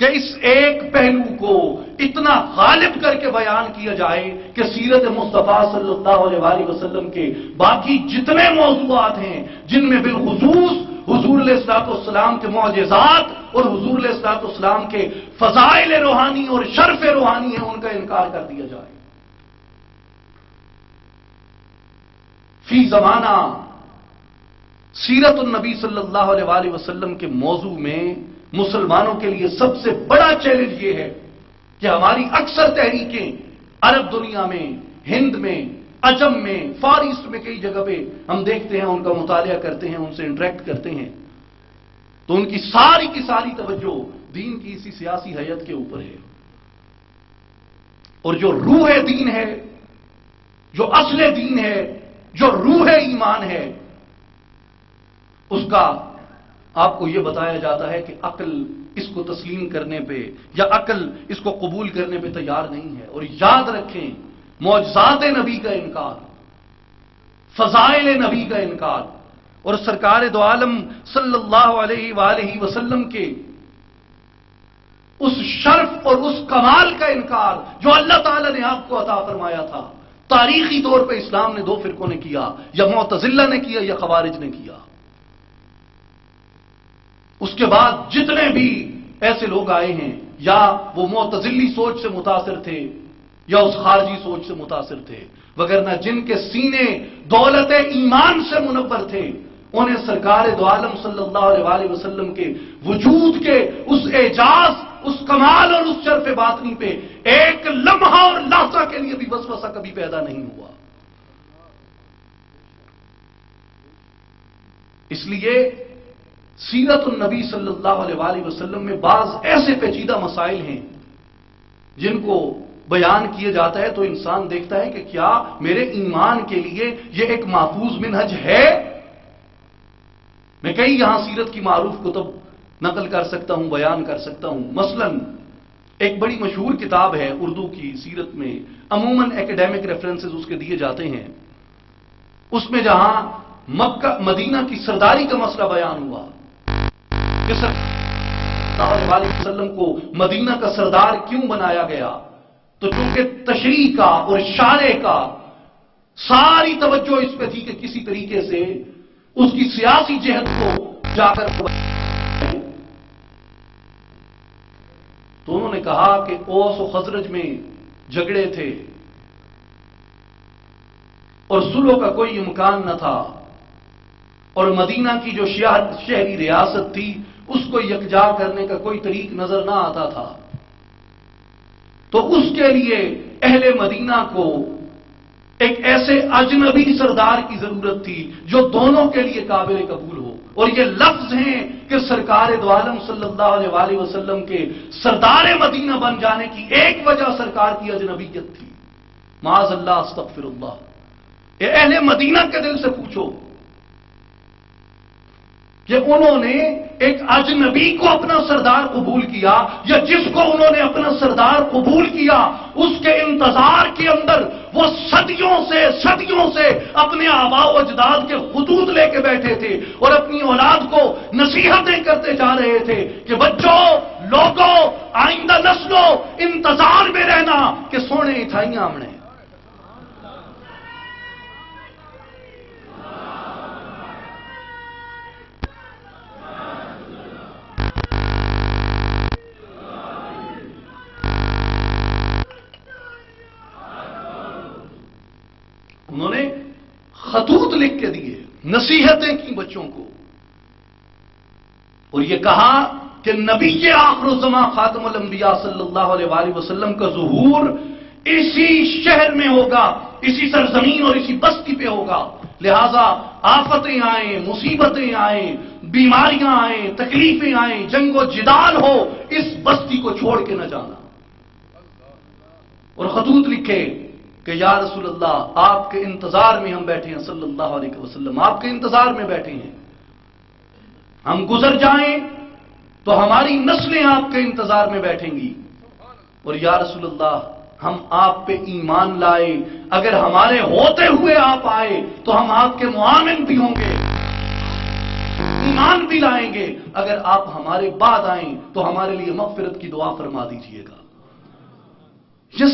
کہ اس ایک پہلو کو اتنا غالب کر کے بیان کیا جائے کہ سیرت مصطفیٰ صلی اللہ علیہ وسلم کے باقی جتنے موضوعات ہیں جن میں بالخصوص حضور علیہ الصلوۃ والسلام کے معجزات اور حضور علیہ الصلوۃ والسلام کے فضائل روحانی اور شرف روحانی ہیں، ان کا انکار کر دیا جائے۔ فی زمانہ سیرت النبی صلی اللہ علیہ وسلم کے موضوع میں مسلمانوں کے لیے سب سے بڑا چیلنج یہ ہے کہ ہماری اکثر تحریکیں عرب دنیا میں، ہند میں، عجم میں، فار ایسٹ میں کئی جگہ پہ ہم دیکھتے ہیں، ان کا مطالعہ کرتے ہیں، ان سے انٹریکٹ کرتے ہیں، تو ان کی ساری کی ساری توجہ دین کی اسی سیاسی حیت کے اوپر ہے۔ اور جو روح دین ہے، جو اصل دین ہے، جو روح ایمان ہے، اس کا آپ کو یہ بتایا جاتا ہے کہ عقل اس کو تسلیم کرنے پہ یا عقل اس کو قبول کرنے پہ تیار نہیں ہے۔ اور یاد رکھیں، معجزات نبی کا انکار، فضائل نبی کا انکار اور سرکار دو عالم صلی اللہ علیہ وآلہ وسلم کے اس شرف اور اس کمال کا انکار جو اللہ تعالی نے آپ کو عطا فرمایا تھا، تاریخی طور پہ اسلام نے 2 فرقوں نے کیا، یا معتزلہ نے کیا یا خوارج نے کیا۔ اس کے بعد جتنے بھی ایسے لوگ آئے ہیں، یا وہ معتزلی سوچ سے متاثر تھے یا اس خارجی سوچ سے متاثر تھے، وگرنہ جن کے سینے دولت ایمان سے منور تھے، انہیں سرکار دو عالم صلی اللہ علیہ وسلم کے وجود کے اس اعجاز، اس کمال اور اس شرف باطنی پہ ایک لمحہ اور لحظہ کے لیے بھی وسوسہ کبھی پیدا نہیں ہوا۔ اس لیے سیرت النبی صلی اللہ علیہ وسلم میں بعض ایسے پیچیدہ مسائل ہیں جن کو بیان کیا جاتا ہے تو انسان دیکھتا ہے کہ کیا میرے ایمان کے لیے یہ ایک محفوظ منہج ہے؟ میں کئی یہاں سیرت کی معروف کتب نقل کر سکتا ہوں، بیان کر سکتا ہوں۔ مثلا ایک بڑی مشہور کتاب ہے اردو کی سیرت میں، عموماً ایکڈیمک ریفرنسز اس کے دیے جاتے ہیں، اس میں جہاں مکہ مدینہ کی سرداری کا مسئلہ بیان ہوا کہ صلی اللہ علیہ وسلم کو مدینہ کا سردار کیوں بنایا گیا، تو چونکہ تشریح کا اور اشارے کا ساری توجہ اس پہ تھی کہ کسی طریقے سے اس کی سیاسی جہت کو جا کر تو انہوں نے کہا کہ اوس و خزرج میں جھگڑے تھے اور صلح کا کوئی امکان نہ تھا، اور مدینہ کی جو شہری ریاست تھی اس کو یکجا کرنے کا کوئی طریق نظر نہ آتا تھا، تو اس کے لیے اہل مدینہ کو ایک ایسے اجنبی سردار کی ضرورت تھی جو دونوں کے لیے قابل قبول ہو۔ اور یہ لفظ ہیں کہ سرکار دو عالم صلی اللہ علیہ وسلم کے سردار مدینہ بن جانے کی ایک وجہ سرکار کی اجنبیت تھی۔ معاذ اللہ، استغفر اللہ۔ اے اہل مدینہ کے دل سے پوچھو کہ انہوں نے ایک اجنبی کو اپنا سردار قبول کیا، یا جس کو انہوں نے اپنا سردار قبول کیا اس کے انتظار کے اندر وہ صدیوں سے اپنے آباء و اجداد کے خطوط لے کے بیٹھے تھے اور اپنی اولاد کو نصیحتیں کرتے جا رہے تھے کہ بچوں، لوگوں، آئندہ نسلوں، انتظار میں رہنا کہ سونے اٹھائیاں ہم نے۔ انہوں نے خطوط لکھ کے دیے، نصیحتیں کی بچوں کو، اور یہ کہا کہ نبی آخر الزمان خاتم الانبیاء صلی اللہ علیہ وسلم کا ظہور اسی شہر میں ہوگا، اسی سرزمین اور اسی بستی پہ ہوگا، لہذا آفتیں آئیں، مصیبتیں آئیں، بیماریاں آئیں، تکلیفیں آئیں، جنگ و جدال ہو، اس بستی کو چھوڑ کے نہ جانا۔ اور خطوط لکھے کہ یا رسول اللہ، آپ کے انتظار میں ہم بیٹھے ہیں، صلی اللہ علیہ وسلم آپ کے انتظار میں بیٹھے ہیں، ہم گزر جائیں تو ہماری نسلیں آپ کے انتظار میں بیٹھیں گی، اور یا رسول اللہ ہم آپ پہ ایمان لائے، اگر ہمارے ہوتے ہوئے آپ آئے تو ہم آپ کے معاون بھی ہوں گے، ایمان بھی لائیں گے، اگر آپ ہمارے بعد آئیں تو ہمارے لیے مغفرت کی دعا فرما دیجئے گا۔ یہ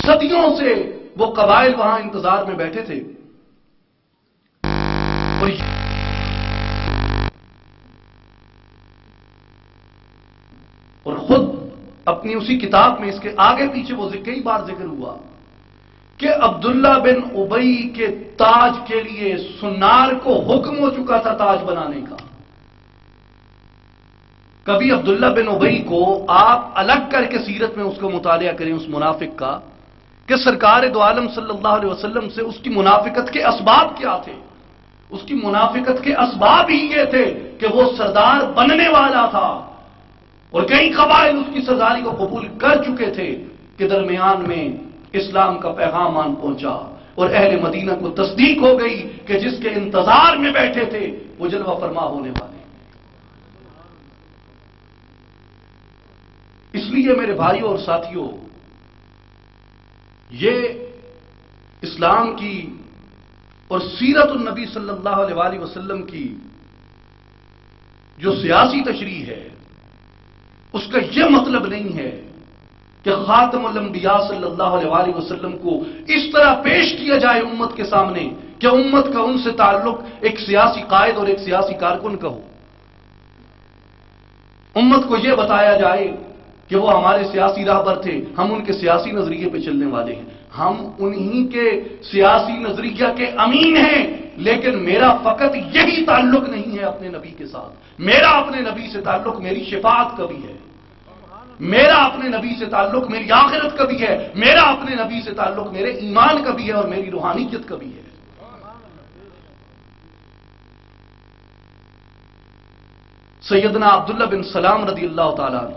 صدیوں سے وہ قبائل وہاں انتظار میں بیٹھے تھے، اور خود اپنی اسی کتاب میں اس کے آگے پیچھے وہ کئی بار ذکر ہوا کہ عبداللہ بن ابی کے تاج کے لیے سنار کو حکم ہو چکا تھا تاج بنانے کا۔ کبھی عبداللہ بن ابی کو آپ الگ کر کے سیرت میں اس کو مطالعہ کریں، اس منافق کا، کہ سرکار دو عالم صلی اللہ علیہ وسلم سے اس کی منافقت کے اسباب کیا تھے۔ اس کی منافقت کے اسباب ہی یہ تھے کہ وہ سردار بننے والا تھا، اور کئی قبائل اس کی سرداری کو قبول کر چکے تھے کہ درمیان میں اسلام کا پیغام آن پہنچا، اور اہل مدینہ کو تصدیق ہو گئی کہ جس کے انتظار میں بیٹھے تھے وہ جلوہ فرما ہونے والے۔ اس لیے میرے بھائیوں اور ساتھیوں، یہ اسلام کی اور سیرت النبی صلی اللہ علیہ وسلم کی جو سیاسی تشریح ہے، اس کا یہ مطلب نہیں ہے کہ خاتم الانبیاء صلی اللہ علیہ وسلم کو اس طرح پیش کیا جائے امت کے سامنے کہ امت کا ان سے تعلق ایک سیاسی قائد اور ایک سیاسی کارکن کا ہو۔ امت کو یہ بتایا جائے کہ وہ ہمارے سیاسی راہبر تھے، ہم ان کے سیاسی نظریے پہ چلنے والے ہیں، ہم انہی کے سیاسی نظریہ کے امین ہیں، لیکن میرا فقط یہی تعلق نہیں ہے اپنے نبی کے ساتھ، میرا اپنے نبی سے تعلق میری شفاعت کا بھی ہے، میرا اپنے نبی سے تعلق میری آخرت کا بھی ہے، میرا اپنے نبی سے تعلق میرے ایمان کا بھی ہے اور میری روحانیت کا بھی ہے۔ سیدنا عبداللہ بن سلام رضی اللہ تعالیٰ عنہ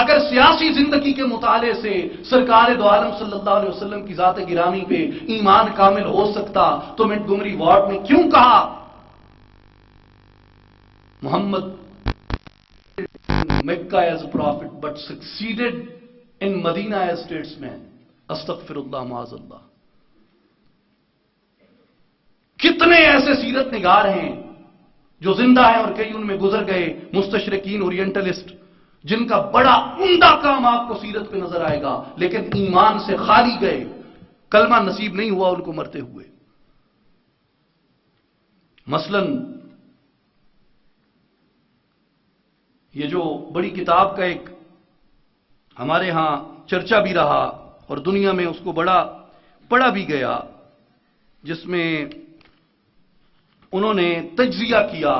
اگر سیاسی زندگی کے مطالعے سے سرکار دو عالم صلی اللہ علیہ وسلم کی ذات گرامی پہ ایمان کامل ہو سکتا تو منٹگومری وارڈ نے کیوں کہا Muhammad Mecca as a prophet but succeeded in Medina as statesman. استغفر اللہ معاذ اللہ. کتنے ایسے سیرت نگار ہیں جو زندہ ہیں اور کئی ان میں گزر گئے، مستشرقین، اورینٹلسٹ، جن کا بڑا عمدہ کام آپ کو سیرت پہ نظر آئے گا، لیکن ایمان سے خالی گئے، کلمہ نصیب نہیں ہوا ان کو مرتے ہوئے. مثلا یہ جو بڑی کتاب کا ایک ہمارے ہاں چرچا بھی رہا اور دنیا میں اس کو بڑا پڑھا بھی گیا، جس میں انہوں نے تجزیہ کیا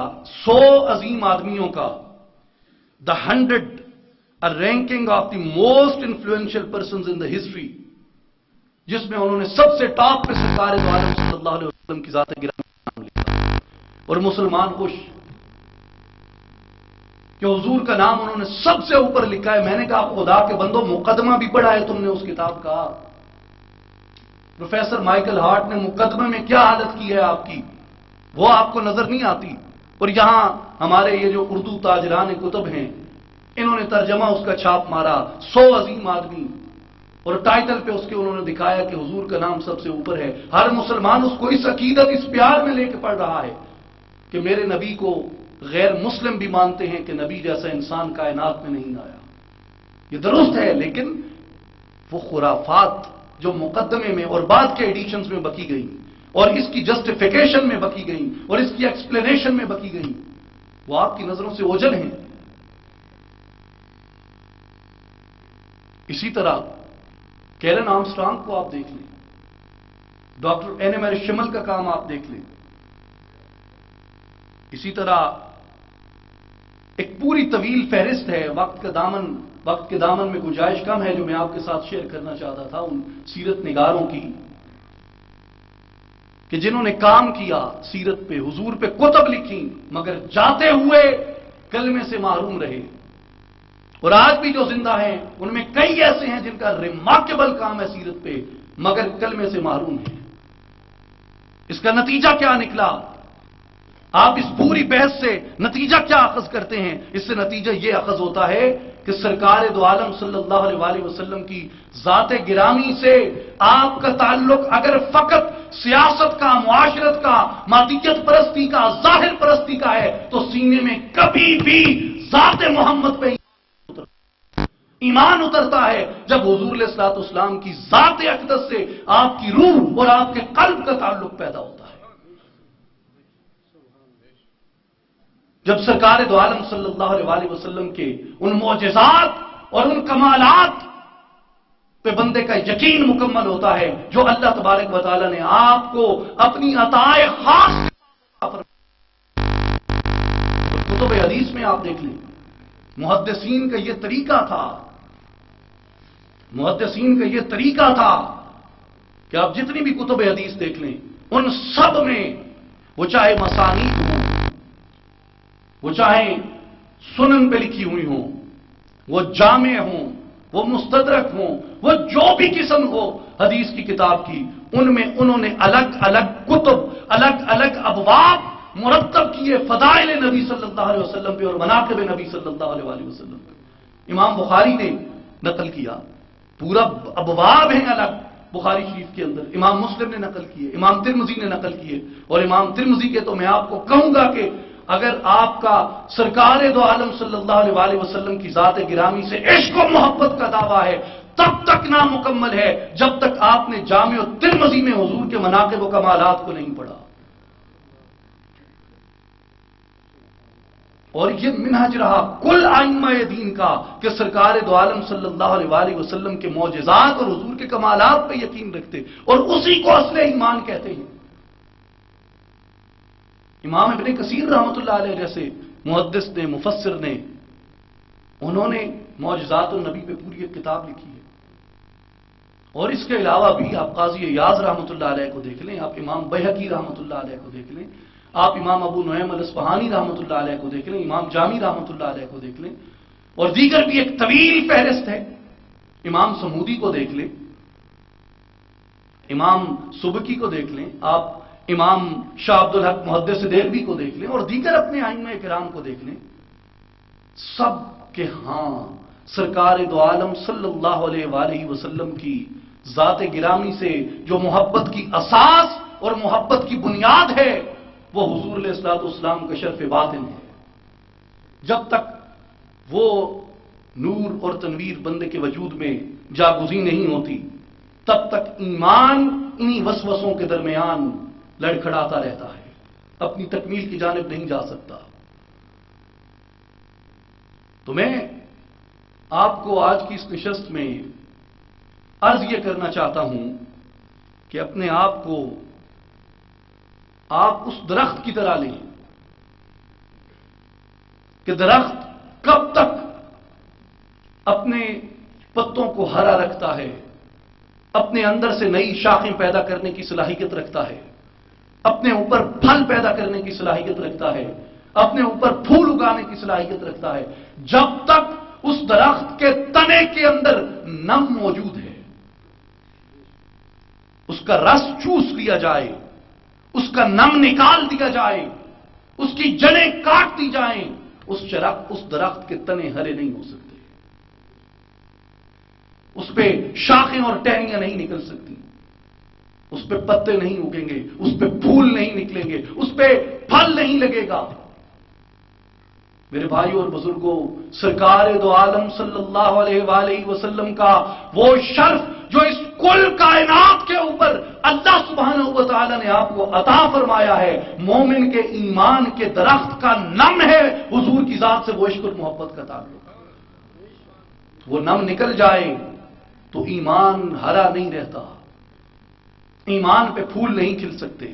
100 عظیم آدمیوں کا، the 100 ranking of the most influential persons in the history, جس میں انہوں نے سب سے ٹاپ پہ سرکار دو عالم صلی اللہ علیہ وسلم کی ذات گرامی نام لکھا. اور مسلمان خوش کہ حضور کا نام انہوں نے سب سے اوپر لکھا ہے. میں نے کہا خدا کے بندو، مقدمہ بھی پڑھا ہے تم نے اس کتاب کا؟ پروفیسر مائیکل ہارٹ نے مقدمے میں کیا حالت کی ہے آپ کی، وہ آپ کو نظر نہیں آتی. اور یہاں ہمارے یہ جو اردو تاجران کتب ہیں، انہوں نے ترجمہ اس کا چھاپ مارا 100 عظیم آدمی، اور ٹائٹل پہ اس کے انہوں نے دکھایا کہ حضور کا نام سب سے اوپر ہے. ہر مسلمان اس کو اس عقیدت، اس پیار میں لے کے پڑھ رہا ہے کہ میرے نبی کو غیر مسلم بھی مانتے ہیں کہ نبی جیسا انسان کائنات میں نہیں آیا. یہ درست ہے، لیکن وہ خرافات جو مقدمے میں اور بعد کے ایڈیشنز میں بکی گئی اور اس کی جسٹیفیکیشن میں بکی گئی اور اس کی ایکسپلینیشن میں بکی گئی، وہ آپ کی نظروں سے اوجھل ہیں. اسی طرح کیرن آرمسٹرانگ کو آپ دیکھ لیں، doctor N M Irish Shamal کا کام آپ دیکھ لیں. اسی طرح ایک پوری طویل فہرست ہے، وقت کے دامن میں گنجائش کم ہے جو میں آپ کے ساتھ شیئر کرنا چاہتا تھا ان سیرت نگاروں کی کہ جنہوں نے کام کیا سیرت پہ، حضور پہ کتب لکھی، مگر جاتے ہوئے کلمے سے محروم رہے. اور آج بھی جو زندہ ہیں ان میں کئی ایسے ہیں جن کا ریمارکیبل کام ہے سیرت پہ، مگر کلمے سے محروم ہیں. اس کا نتیجہ کیا نکلا؟ آپ اس پوری بحث سے نتیجہ کیا اخذ کرتے ہیں؟ اس سے نتیجہ یہ اخذ ہوتا ہے کہ سرکار دو عالم صلی اللہ علیہ وسلم کی ذات گرامی سے آپ کا تعلق اگر فقط سیاست کا، معاشرت کا، مادیت پرستی کا، ظاہر پرستی کا ہے تو سینے میں کبھی بھی ذات محمد پہ ایمان اترتا ہے جب حضور علیہ الصلوۃ والسلام کی ذات اقدس سے آپ کی روح اور آپ کے قلب کا تعلق پیدا ہوتا ہے. جب سرکار دو عالم صلی اللہ علیہ وسلم کے ان معجزات اور ان کمالات پہ بندے کا یقین مکمل ہوتا ہے جو اللہ تبارک و تعالی نے آپ کو اپنی عطائے خاص. کتب حدیث میں آپ دیکھ لیں، محدثین کا یہ طریقہ تھا، کہ آپ جتنی بھی کتب حدیث دیکھ لیں ان سب میں، وہ چاہے مسانید ہوں، وہ چاہے سنن پہ لکھی ہوئی ہوں، وہ جامع ہوں، وہ مستدرک ہوں، وہ جو بھی قسم ہو حدیث کی کتاب کی، ان میں انہوں نے الگ الگ کتب، الگ الگ ابواب مرتب کیے فضائل نبی صلی اللہ علیہ وسلم پہ اور مناقب نبی صلی اللہ علیہ وسلم پہ. امام بخاری نے نقل کیا، پورا ابواب ہیں الگ بخاری شریف کے اندر. امام مسلم نے نقل کیے، امام ترمذی نے نقل کیے. اور امام ترمذی کے تو میں آپ کو کہوں گا کہ اگر آپ کا سرکار دو عالم صلی اللہ علیہ وسلم کی ذات گرامی سے عشق و محبت کا دعویٰ ہے تب تک نامکمل ہے جب تک آپ نے جامع ترمذی میں حضور کے مناقب و کمالات کو نہیں پڑھا. اور یہ منہج رہا کل ائمہ دین کا کہ سرکار دو عالم صلی اللہ علیہ وسلم کے معجزات اور حضور کے کمالات پہ یقین رکھتے اور اسی کو اصل ایمان کہتے ہیں. امام ابن کثیر رحمۃ اللہ علیہ جیسے محدث نے، مفسر نے، انہوں نے معجزات النبی پہ پوری ایک کتاب لکھی ہے. اور اس کے علاوہ بھی آپ قاضی ایاز رحمۃ اللہ علیہ کو دیکھ لیں، آپ امام بیہقی رحمۃ اللہ علیہ کو دیکھ لیں، آپ امام ابو نعیم الاصفہانی رحمۃ اللہ علیہ کو دیکھ لیں، امام جامی رحمۃ اللہ علیہ کو دیکھ لیں. اور دیگر بھی ایک طویل فہرست ہے. امام سمودی کو دیکھ لیں، امام سبکی کو دیکھ لیں، آپ امام شاہ عبد الحق محدث دہلوی کو دیکھ لیں، اور دیگر اپنے ائمہ کرام کو دیکھ لیں. سب کے ہاں سرکار دو عالم صلی اللہ علیہ وآلہ وسلم کی ذات گرامی سے جو محبت کی اساس اور محبت کی بنیاد ہے وہ حضور علیہ الصلوۃ والسلام کا شرف باطن ہے. جب تک وہ نور اور تنویر بندے کے وجود میں جاگزین نہیں ہوتی تب تک ایمان انہی وسوسوں کے درمیان لڑکھڑاتا رہتا ہے، اپنی تکمیل کی جانب نہیں جا سکتا. تو میں آپ کو آج کی اس نشست میں عرض یہ کرنا چاہتا ہوں کہ اپنے آپ کو آپ اس درخت کی طرح لیں کہ درخت کب تک اپنے پتوں کو ہرا رکھتا ہے، اپنے اندر سے نئی شاخیں پیدا کرنے کی صلاحیت رکھتا ہے، اپنے اوپر پھل پیدا کرنے کی صلاحیت رکھتا ہے، اپنے اوپر پھول اگانے کی صلاحیت رکھتا ہے، جب تک اس درخت کے تنے کے اندر نم موجود ہے. اس کا رس چوس لیا جائے، اس کا نم نکال دیا جائے، اس کی جڑیں کاٹ دی جائیں، اس درخت کے تنے ہرے نہیں ہو سکتے، اس پہ شاخیں اور ٹہنیاں نہیں نکل سکتی، اس پہ پتے نہیں اگیں گے، اس پہ پھول نہیں نکلیں گے، اس پہ پھل نہیں لگے گا. میرے بھائیوں اور بزرگوں، سرکار دو عالم صلی اللہ علیہ وآلہ وسلم کا وہ شرف جو اس کل کائنات کے اوپر اللہ سبحانہ و تعالی نے آپ کو عطا فرمایا ہے، مومن کے ایمان کے درخت کا نم ہے حضور کی ذات سے وہ عشق اور محبت کا تعلق. وہ نم نکل جائے تو ایمان ہرا نہیں رہتا، ایمان پہ پھول نہیں کھل سکتے،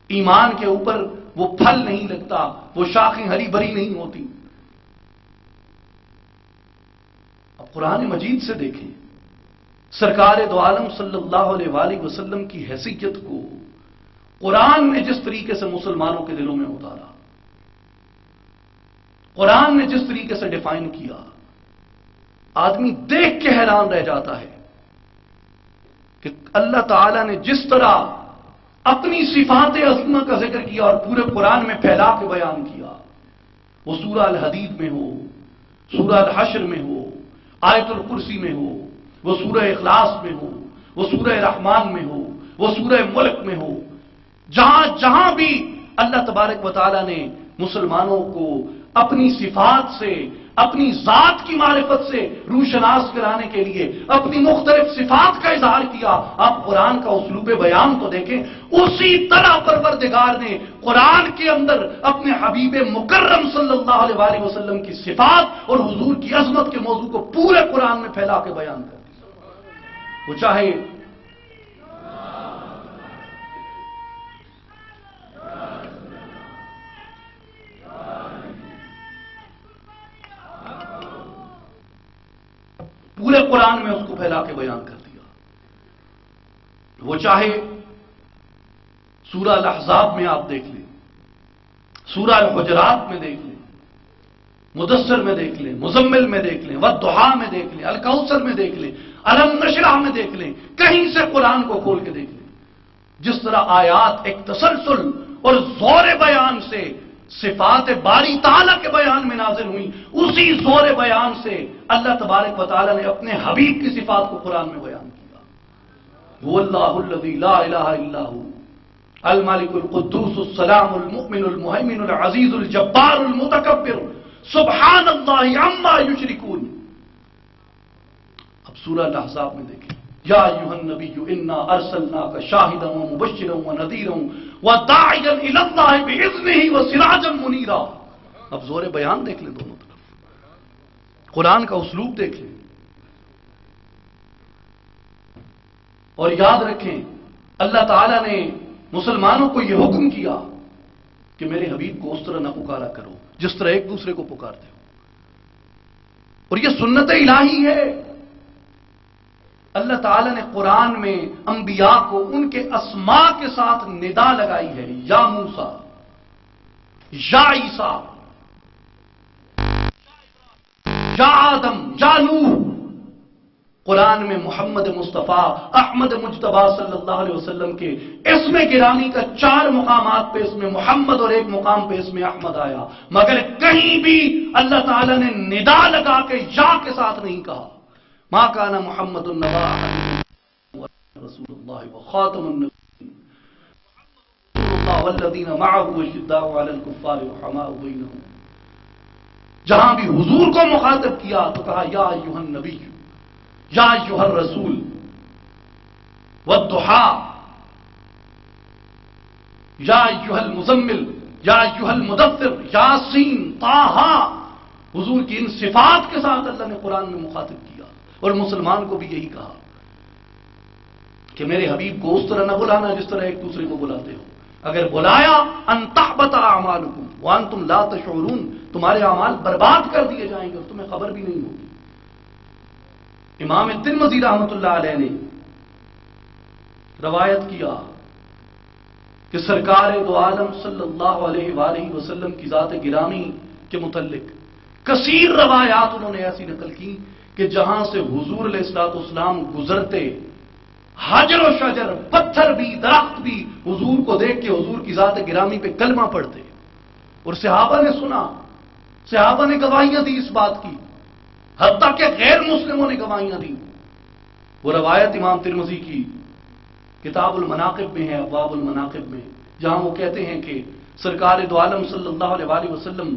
ایمان کے اوپر وہ پھل نہیں لگتا، وہ شاخیں ہری بھری نہیں ہوتی. اب قرآن مجید سے دیکھیں سرکار دو عالم صلی اللہ علیہ وآلہ وسلم کی حیثیت کو قرآن نے جس طریقے سے مسلمانوں کے دلوں میں اتارا، قرآن نے جس طریقے سے ڈیفائن کیا، آدمی دیکھ کے حیران رہ جاتا ہے کہ اللہ تعالی نے جس طرح اپنی صفات عظیمہ کا ذکر کیا اور پورے قرآن میں پھیلا کے بیان کیا، وہ سورہ الحدید میں ہو، سورہ الحشر میں ہو، آیت الکرسی میں ہو، وہ سورہ اخلاص میں ہو، وہ سورہ رحمان میں ہو، وہ سورہ ملک میں ہو، جہاں جہاں بھی اللہ تبارک و تعالی نے مسلمانوں کو اپنی صفات سے، اپنی ذات کی معرفت سے روشناس کرانے کے لیے اپنی مختلف صفات کا اظہار کیا. آپ قرآن کا اسلوب بیان تو دیکھیں، اسی طرح پروردگار نے قرآن کے اندر اپنے حبیب مکرم صلی اللہ علیہ وآلہ وسلم کی صفات اور حضور کی عظمت کے موضوع کو پورے قرآن میں پھیلا کے بیان کر دیا. وہ چاہے پورے قرآن میں اس کو پھیلا کے بیان کر دیا، وہ چاہے سورہ الاحزاب میں آپ دیکھ لیں، سورہ الحجرات میں دیکھ لیں، مدثر میں دیکھ لیں، مزمل میں دیکھ لیں، والضحیٰ میں دیکھ لیں، الکوثر میں دیکھ لیں، الم نشرح میں دیکھ لیں، کہیں سے قرآن کو کھول کے دیکھ لیں. جس طرح آیات ایک تسلسل اور زور بیان سے صفات باری تعالیٰ کے بیان میں نازل ہوئی، اسی زور بیان سے اللہ تبارک و تعالیٰ نے اپنے حبیب کی صفات کو قرآن میں بیان کیا. هو اللہ الذی لا الہ الا هو الملک القدوس السلام المؤمن المہیمن العزیز الجبار المتکبر سبحان اللہ عما یشرکون. اب سورہ الاحزاب میں دیکھیں، یا ایھا النبی انا ارسلناک شاہدا ومبشرا ونذیرا وداعیا الی اللہ باذنہ وسراجا منیرا. اب زور بیان دیکھ لیں، دونوں طرف قرآن کا اسلوب دیکھ لیں، اور یاد رکھیں اللہ تعالیٰ نے مسلمانوں کو یہ حکم کیا کہ میرے حبیب کو اس طرح نہ پکارا کرو جس طرح ایک دوسرے کو پکارتے ہو. اور یہ سنت الہی ہے. اللہ تعالیٰ نے قرآن میں انبیاء کو ان کے اسماء کے ساتھ ندا لگائی ہے، یا موسیٰ، یا عیسیٰ، قرآن میں محمد مصطفیٰ احمد مجتبیٰ صلی اللہ علیہ وسلم کے اسم گرامی کا 4 مقامات پہ اس میں محمد اور 1 مقام پہ اس میں احمد آیا، مگر کہیں بھی اللہ تعالیٰ نے ندا لگا کے یا کے ساتھ نہیں کہا۔ ما کان محمد النبا رسول اللہ وخاتم النبیین اللہ والذین معه اشداء علی الکفار رحماء بینہم۔ جہاں بھی حضور کو مخاطب کیا تو کہا یا ایھا النبی یا ایھا الرسول والضحی یا ایھا المزمل یا ایھا المدثر یاسین طٰہٰ۔ حضور کی ان صفات کے ساتھ اللہ نے قرآن میں مخاطب کیا، اور مسلمان کو بھی یہی کہا کہ میرے حبیب کو اس طرح نہ بلانا جس طرح ایک دوسرے کو بلاتے ہو۔ اگر بلایا ان تحبط اعمالکم وانتم لا تشعرون، تمہارے اعمال برباد کر دیے جائیں گے اور تمہیں خبر بھی نہیں ہوگی۔ امام ترمذی رحمۃ اللہ علیہ نے روایت کیا کہ سرکار دو عالم صلی اللہ علیہ وآلہ وسلم کی ذات گرامی کے متعلق کثیر روایات انہوں نے ایسی نقل کی کہ جہاں سے حضور علیہ الصلوۃ والسلام گزرتے، حجر و شجر، پتھر بھی، درخت بھی حضور کو دیکھ کے حضور کی ذات گرامی پہ کلمہ پڑھتے، اور صحابہ نے سنا، صحابہ نے گواہیاں دی اس بات کی، حتیٰ کہ غیر مسلموں نے گواہیاں دی۔ وہ روایت امام ترمذی کی کتاب المناقب میں ہے، ابواب المناقب میں، جہاں وہ کہتے ہیں کہ سرکار دو عالم صلی اللہ علیہ وآلہ وسلم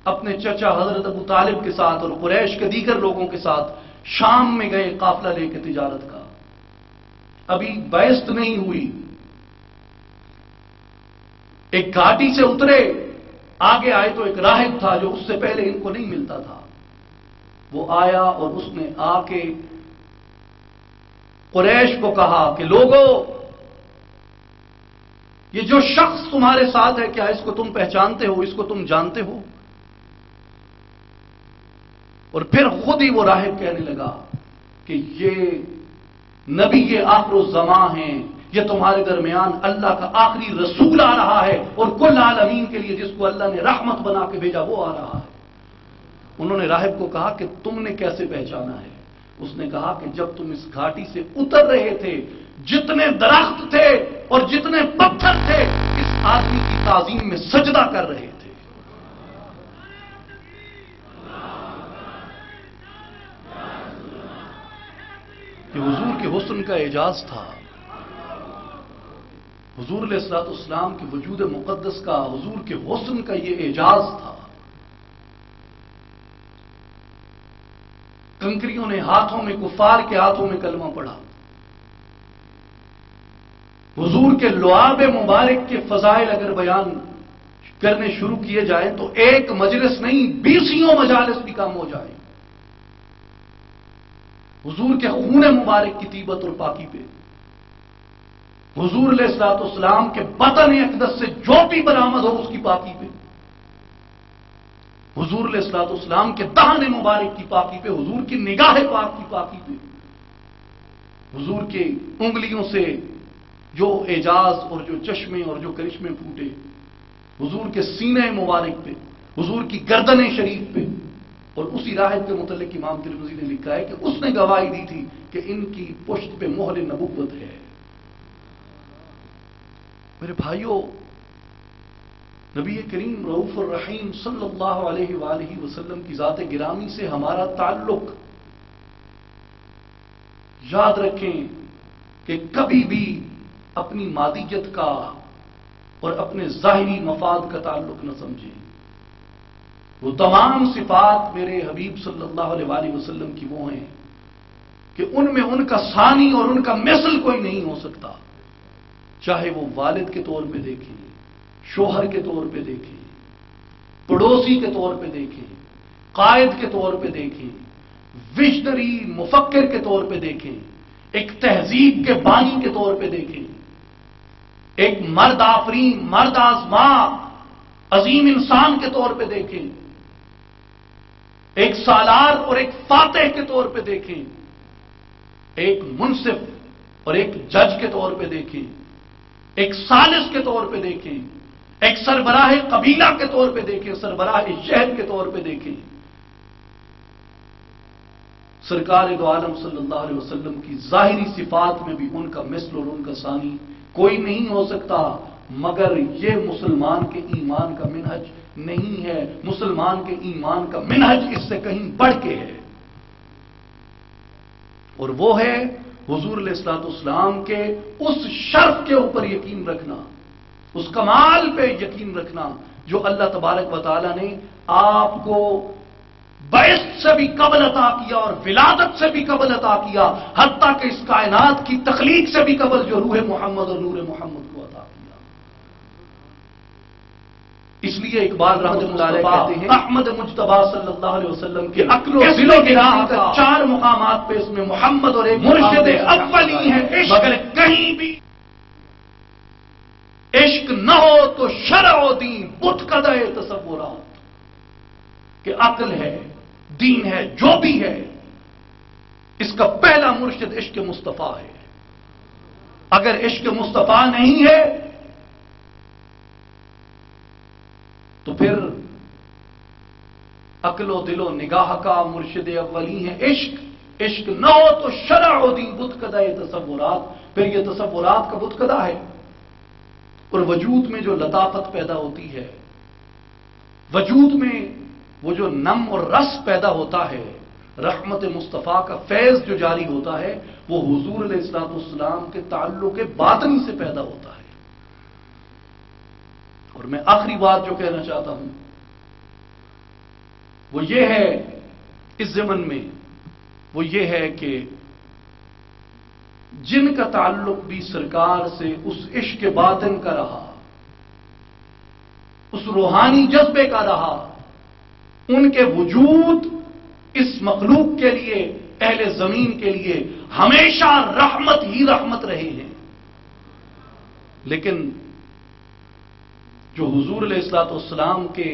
اپنے چچا حضرت ابو طالب کے ساتھ اور قریش کے دیگر لوگوں کے ساتھ شام میں گئے قافلہ لے کے تجارت کا، ابھی بیعت نہیں ہوئی، ایک گھاٹی سے اترے، آگے آئے تو ایک راہب تھا جو اس سے پہلے ان کو نہیں ملتا تھا، وہ آیا اور اس نے آ کے قریش کو کہا کہ لوگو، یہ جو شخص تمہارے ساتھ ہے کیا اس کو تم پہچانتے ہو، اس کو تم جانتے ہو؟ اور پھر خود ہی وہ راہب کہنے لگا کہ یہ نبی یہ آخر الزمان ہیں، یہ تمہارے درمیان اللہ کا آخری رسول آ رہا ہے، اور کل عالمین کے لیے جس کو اللہ نے رحمت بنا کے بھیجا وہ آ رہا ہے۔ انہوں نے راہب کو کہا کہ تم نے کیسے پہچانا ہے؟ اس نے کہا کہ جب تم اس گھاٹی سے اتر رہے تھے، جتنے درخت تھے اور جتنے پتھر تھے اس آدمی کی تعظیم میں سجدہ کر رہے تھے۔ یہ حضور کے حسن کا اعجاز تھا، حضور علیہ الصلوۃ والسلام کے وجود مقدس کا، حضور کے حسن کا یہ اعجاز تھا۔ کنکریوں نے ہاتھوں میں، کفار کے ہاتھوں میں کلمہ پڑھا۔ حضور کے لعاب مبارک کے فضائل اگر بیان کرنے شروع کیے جائیں تو ایک مجلس نہیں 20 مجالس بھی کم ہو جائیں۔ حضور کے خون مبارک کی طیبت اور پاکی پہ، حضور علیہ الصلوۃ والسلام کے بدن اقدس سے جو بھی برآمد ہو اس کی پاکی پہ، حضور علیہ الصلوۃ والسلام کے دہن مبارک کی پاکی پہ، حضور کی نگاہ پاک کی پاکی پہ، حضور کے انگلیوں سے جو اعجاز اور جو چشمے اور جو کرشمے پھوٹے، حضور کے سینے مبارک پہ، حضور کی گردن شریف پہ۔ اور اسی راہب کے متعلق امام ترمذی نے لکھا ہے کہ اس نے گواہی دی تھی کہ ان کی پشت پہ مہر نبوت ہے۔ میرے بھائیوں، نبی کریم رؤوف الرحیم صلی اللہ علیہ وآلہ وسلم کی ذات گرامی سے ہمارا تعلق، یاد رکھیں کہ کبھی بھی اپنی مادیت کا اور اپنے ظاہری مفاد کا تعلق نہ سمجھیں۔ وہ تمام صفات میرے حبیب صلی اللہ علیہ وآلہ وسلم کی وہ ہیں کہ ان میں ان کا ثانی اور ان کا مثل کوئی نہیں ہو سکتا، چاہے وہ والد کے طور پہ دیکھیں، شوہر کے طور پہ دیکھیں، پڑوسی کے طور پہ دیکھیں، قائد کے طور پہ دیکھیں، وژنری مفکر کے طور پہ دیکھیں، ایک تہذیب کے بانی کے طور پہ دیکھیں، ایک مرد آفرین، مرد آزما، عظیم انسان کے طور پہ دیکھیں، ایک سالار اور ایک فاتح کے طور پہ دیکھیں، ایک منصف اور ایک جج کے طور پہ دیکھیں، ایک سالس کے طور پہ دیکھیں، ایک سربراہ قبیلہ کے طور پہ دیکھیں، سربراہ شہر کے طور پہ دیکھیں، سرکار دو عالم صلی اللہ علیہ وسلم کی ظاہری صفات میں بھی ان کا مثل اور ان کا ثانی کوئی نہیں ہو سکتا، مگر یہ مسلمان کے ایمان کا منہج نہیں ہے، مسلمان کے ایمان کا منہج اس سے کہیں بڑھ کے ہے، اور وہ ہے حضور علیہ الصلوۃ والسلام کے اس شرف کے اوپر یقین رکھنا، اس کمال پہ یقین رکھنا جو اللہ تبارک و تعالی نے آپ کو بعثت سے بھی قبل عطا کیا اور ولادت سے بھی قبل عطا کیا، حتیٰ کہ اس کائنات کی تخلیق سے بھی قبل جو روح محمد اور نور محمد کو عطا کیا۔ اس لیے اقبال رحمۃ اللہ علیہ کہتے ہیں احمد مجتبی صلی اللہ علیہ وسلم کے عقل و دل و گراہ کا 4 مقامات پہ اس میں محمد اور ایک مرشد اولی ہے، مگر کہیں بھی عشق نہ ہو تو شرع و دین بت قدع تصورات، کہ عقل ہے، دین ہے، جو بھی ہے، اس کا پہلا مرشد عشق مصطفیٰ ہے۔ اگر عشق مصطفیٰ نہیں ہے تو پھر عقل و دل و نگاہ کا مرشد اولی ہے عشق، عشق نہ ہو تو شرع و دین بت قدع تصورات، پھر یہ تصورات کا بت قدع ہے، اور وجود میں جو لطافت پیدا ہوتی ہے، وجود میں وہ جو نم اور رس پیدا ہوتا ہے، رحمت مصطفیٰ کا فیض جو جاری ہوتا ہے، وہ حضور علیہ الصلوۃ والسلام کے تعلق باطنی سے پیدا ہوتا ہے۔ اور میں آخری بات جو کہنا چاہتا ہوں وہ یہ ہے اس ضمن میں، وہ یہ ہے کہ جن کا تعلق بھی سرکار سے اس عشق باطن کا رہا، اس روحانی جذبے کا رہا، ان کے وجود اس مخلوق کے لیے، اہل زمین کے لیے ہمیشہ رحمت ہی رحمت رہے ہیں۔ لیکن جو حضور علیہ الصلوۃ والسلام کے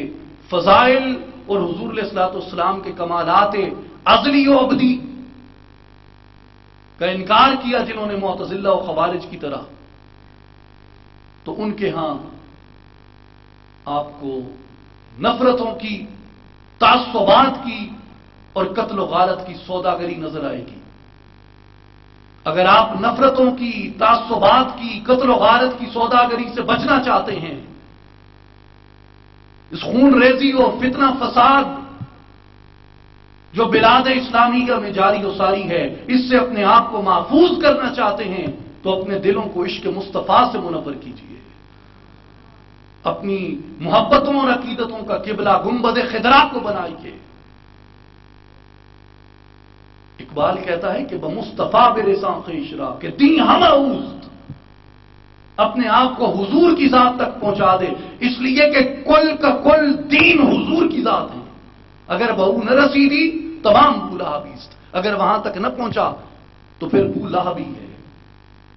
فضائل اور حضور علیہ الصلوۃ والسلام کے کمالات ازلی و ابدی کا انکار کیا، جنہوں نے معتزلہ و خوارج کی طرح، تو ان کے ہاں آپ کو نفرتوں کی، تعصبات کی اور قتل و غارت کی سوداگری نظر آئے گی۔ اگر آپ نفرتوں کی، تعصبات کی، قتل و غارت کی سوداگری سے بچنا چاہتے ہیں، اس خون ریزی اور فتنہ فساد جو بلاد اسلامیہ میں جاری و ساری ہے، اس سے اپنے آپ کو محفوظ کرنا چاہتے ہیں تو اپنے دلوں کو عشق مصطفیٰ سے منور کیجیے، اپنی محبتوں اور عقیدتوں کا قبلہ گنبد خضرا کو بنائیے۔ اقبال کہتا ہے کہ بمصطفیٰ برساں خیشرا، کہ دین ہم اوست، اپنے آپ کو حضور کی ذات تک پہنچا دے، اس لیے کہ کل کا کل دین حضور کی ذات ہے۔ اگر بہو نہ رسیدی تمام بو لہبیست، اگر وہاں تک نہ پہنچا تو پھر بو لہبی ہے،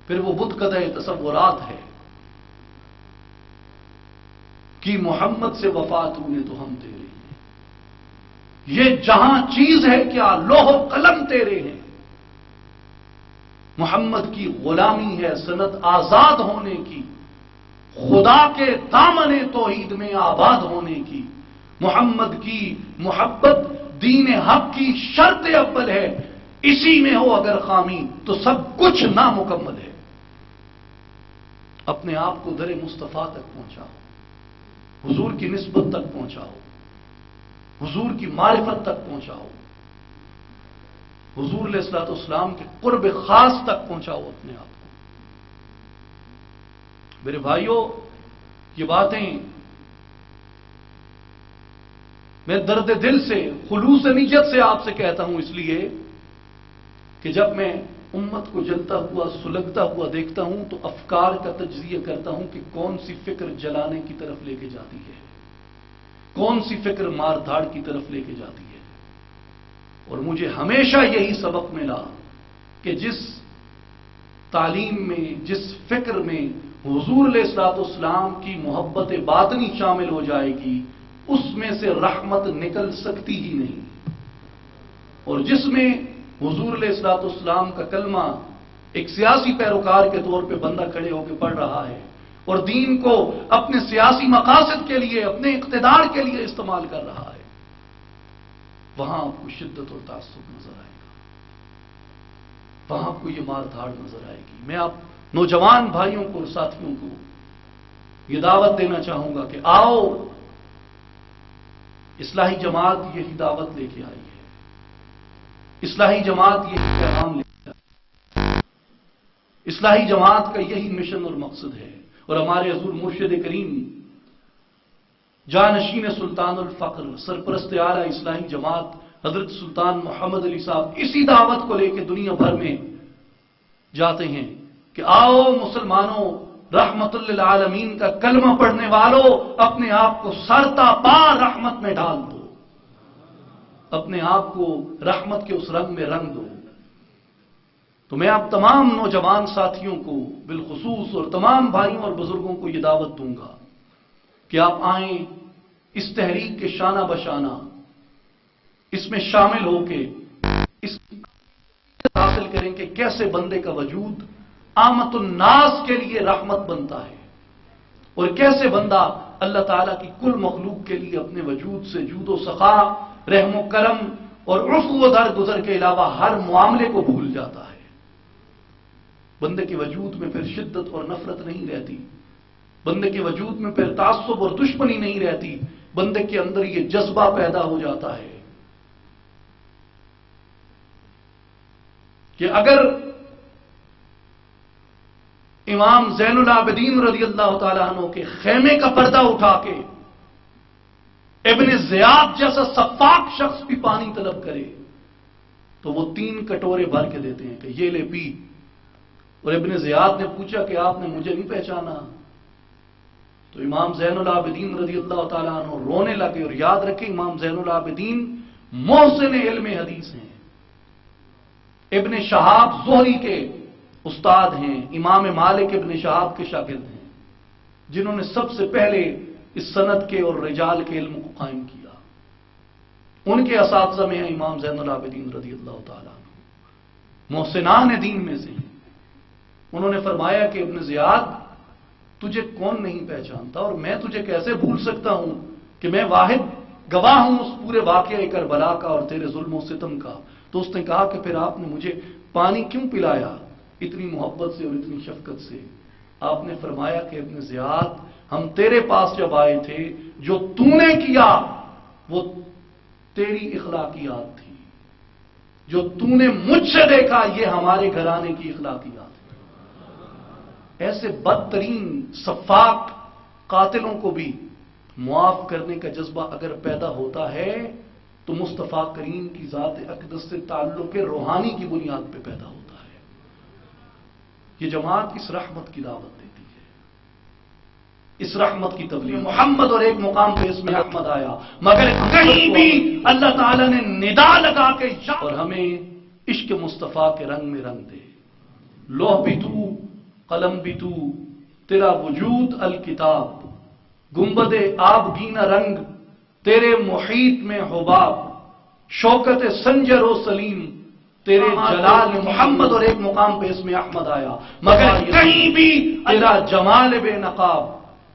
پھر وہ بت قدع تصورات ہے کہ محمد سے وفا تو نے تو ہم تیرے ہیں، یہ جہاں چیز ہے کیا لوح و قلم تیرے ہیں، محمد کی غلامی ہے سند آزاد ہونے کی، خدا کے دامن توحید میں آباد ہونے کی، محمد کی محبت دین حق کی شرط اول ہے، اسی میں ہو اگر خامی تو سب کچھ نامکمل ہے۔ اپنے آپ کو در مصطفیٰ تک پہنچاؤ، حضور کی نسبت تک پہنچاؤ، حضور کی معرفت تک پہنچاؤ، حضور علیہ الصلوۃ والسلام کے قرب خاص تک پہنچاؤ اپنے آپ کو۔ میرے بھائیوں، یہ باتیں میں درد دل سے، خلوص نیت سے آپ سے کہتا ہوں، اس لیے کہ جب میں امت کو جلتا ہوا، سلگتا ہوا دیکھتا ہوں تو افکار کا تجزیہ کرتا ہوں کہ کون سی فکر جلانے کی طرف لے کے جاتی ہے، کون سی فکر مار دھاڑ کی طرف لے کے جاتی ہے۔ اور مجھے ہمیشہ یہی سبق ملا کہ جس تعلیم میں، جس فکر میں حضور علیہ الصلوۃ والسلام کی محبت باطنی شامل ہو جائے گی، اس میں سے رحمت نکل سکتی ہی نہیں، اور جس میں حضور علیہ الصلوۃ والسلام کا کلمہ ایک سیاسی پیروکار کے طور پہ بندہ کھڑے ہو کے پڑھ رہا ہے اور دین کو اپنے سیاسی مقاصد کے لیے، اپنے اقتدار کے لیے استعمال کر رہا ہے، وہاں آپ کو شدت اور تعصب نظر آئے گا۔ وہاں کو یہ مار دھاڑ نظر آئے گی۔ میں آپ نوجوان بھائیوں کو اور ساتھیوں کو یہ دعوت دینا چاہوں گا کہ آؤ، اصلاحی جماعت یہی دعوت لے کے آئی ہے، اصلاحی جماعت یہی پیغام لے کے آئی ہے، اصلاحی جماعت کا یہی مشن اور مقصد ہے۔ اور ہمارے حضور مرشد کریم جانشین سلطان الفقر سرپرست اعلیٰ اصلاحی جماعت حضرت سلطان محمد علی صاحب اسی دعوت کو لے کے دنیا بھر میں جاتے ہیں کہ آؤ مسلمانوں، رحمت للعالمین کا کلمہ پڑھنے والوں، اپنے آپ کو سرتا پار رحمت میں ڈال دو، اپنے آپ کو رحمت کے اس رنگ میں رنگ دو۔ تو میں آپ تمام نوجوان ساتھیوں کو بالخصوص اور تمام بھائیوں اور بزرگوں کو یہ دعوت دوں گا کہ آپ آئیں، اس تحریک کے شانہ بشانہ اس میں شامل ہو کے اس حاصل کریں کہ کیسے بندے کا وجود آمت الناس کے لیے رحمت بنتا ہے، اور کیسے بندہ اللہ تعالیٰ کی کل مخلوق کے لیے اپنے وجود سے جود و سخا، رحم و کرم اور عفو و درگزر کے علاوہ ہر معاملے کو بھول جاتا ہے۔ بندے کے وجود میں پھر شدت اور نفرت نہیں رہتی، بندے کے وجود میں پھر تعصب اور دشمنی نہیں رہتی، بندے کے اندر یہ جذبہ پیدا ہو جاتا ہے کہ اگر امام زین العابدین رضی اللہ تعالیٰ عنہ کے خیمے کا پردہ اٹھا کے ابن زیاد جیسا سفاک شخص بھی پانی طلب کرے تو وہ 3 کٹورے بھر کے دیتے ہیں کہ یہ لے پی۔ اور ابن زیاد نے پوچھا کہ آپ نے مجھے نہیں پہچانا؟ تو امام زین العابدین رضی اللہ تعالیٰ عنہ رونے لگے۔ اور یاد رکھیں امام زین العابدین محسن علم حدیث ہیں، ابن شہاب زہری کے استاد ہیں، امام مالک ابن شہاب کے شاگرد ہیں، جنہوں نے سب سے پہلے اس سند کے اور رجال کے علم کو قائم کیا۔ ان کے اساتذہ میں ہیں امام زین العابدین رضی اللہ تعالیٰ عنہ، محسنان دین میں سے ہیں۔ انہوں نے فرمایا کہ ابن زیاد، تجھے کون نہیں پہچانتا، اور میں تجھے کیسے بھول سکتا ہوں کہ میں واحد گواہ ہوں اس پورے واقعہ کربلا کا اور تیرے ظلم و ستم کا۔ تو اس نے کہا کہ پھر آپ نے مجھے پانی کیوں پلایا اتنی محبت سے اور اتنی شفقت سے؟ آپ نے فرمایا کہ ابن زیاد، ہم تیرے پاس جب آئے تھے، جو تو نے کیا وہ تیری اخلاقیات تھی، جو تو نے مجھ سے دیکھا یہ ہمارے گھرانے کی اخلاقیات ہے۔ ایسے بدترین سفاک قاتلوں کو بھی معاف کرنے کا جذبہ اگر پیدا ہوتا ہے تو مصطفیٰ کریم کی ذات اقدس سے تعلق روحانی کی بنیاد پہ پیدا ہوتا ہے۔ یہ جماعت اس رحمت کی دعوت دیتی ہے، اس رحمت کی تبلیغ۔ محمد اور ایک مقام پہ اس میں احمد آیا، مگر کہیں بھی اللہ تعالیٰ نے ندا لگا کے اور ہمیں عشق مصطفیٰ کے رنگ میں رنگ دے۔ لوح بھی تو، قلم بھی تو، تیرا وجود الکتاب، گنبد آبگینہ رنگ تیرے محیط میں حباب، شوکت سنجر و سلیم تیرے جلال محمد اور ایک مقام پہ اس میں احمد آیا، مگر کہیں بھی تیرا جمال بے نقاب۔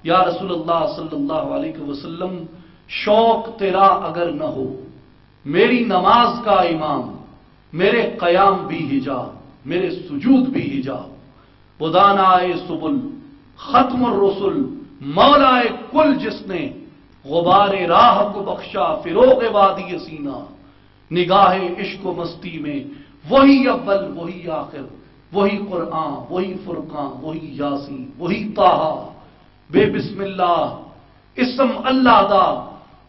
یا رسول اللہ صلی اللہ علیہ وسلم، شوق تیرا اگر نہ ہو، میری نماز کا امام، میرے قیام بھی حجاب، میرے سجود بھی حجاب۔ بدانائے سبل ختم الرسل، مولا کل جس نے غبار راہ کو بخشا فروغ وادی سینہ، نگاہ عشق و مستی میں وہی اول وہی آخر، وہی قرآن وہی فرقان وہی یاسین وہی طٰہٰ، بے بسم اللہ اسم اللہ دا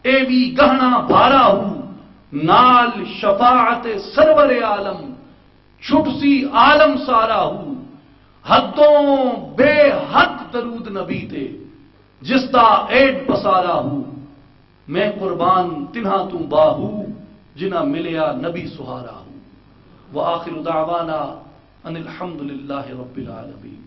اے بھی گہنا بھارا ہوں، نال شفاعت سرور عالم چھٹ سی عالم سارا ہوں، حدوں بے حد درود نبی تے جس دا ایڈ پسارا ہوں، میں قربان تنہا تو باہو جنہ ملیا نبی سہارا ہوں۔ وآخر دعوانا ان الحمد للہ رب العالمین۔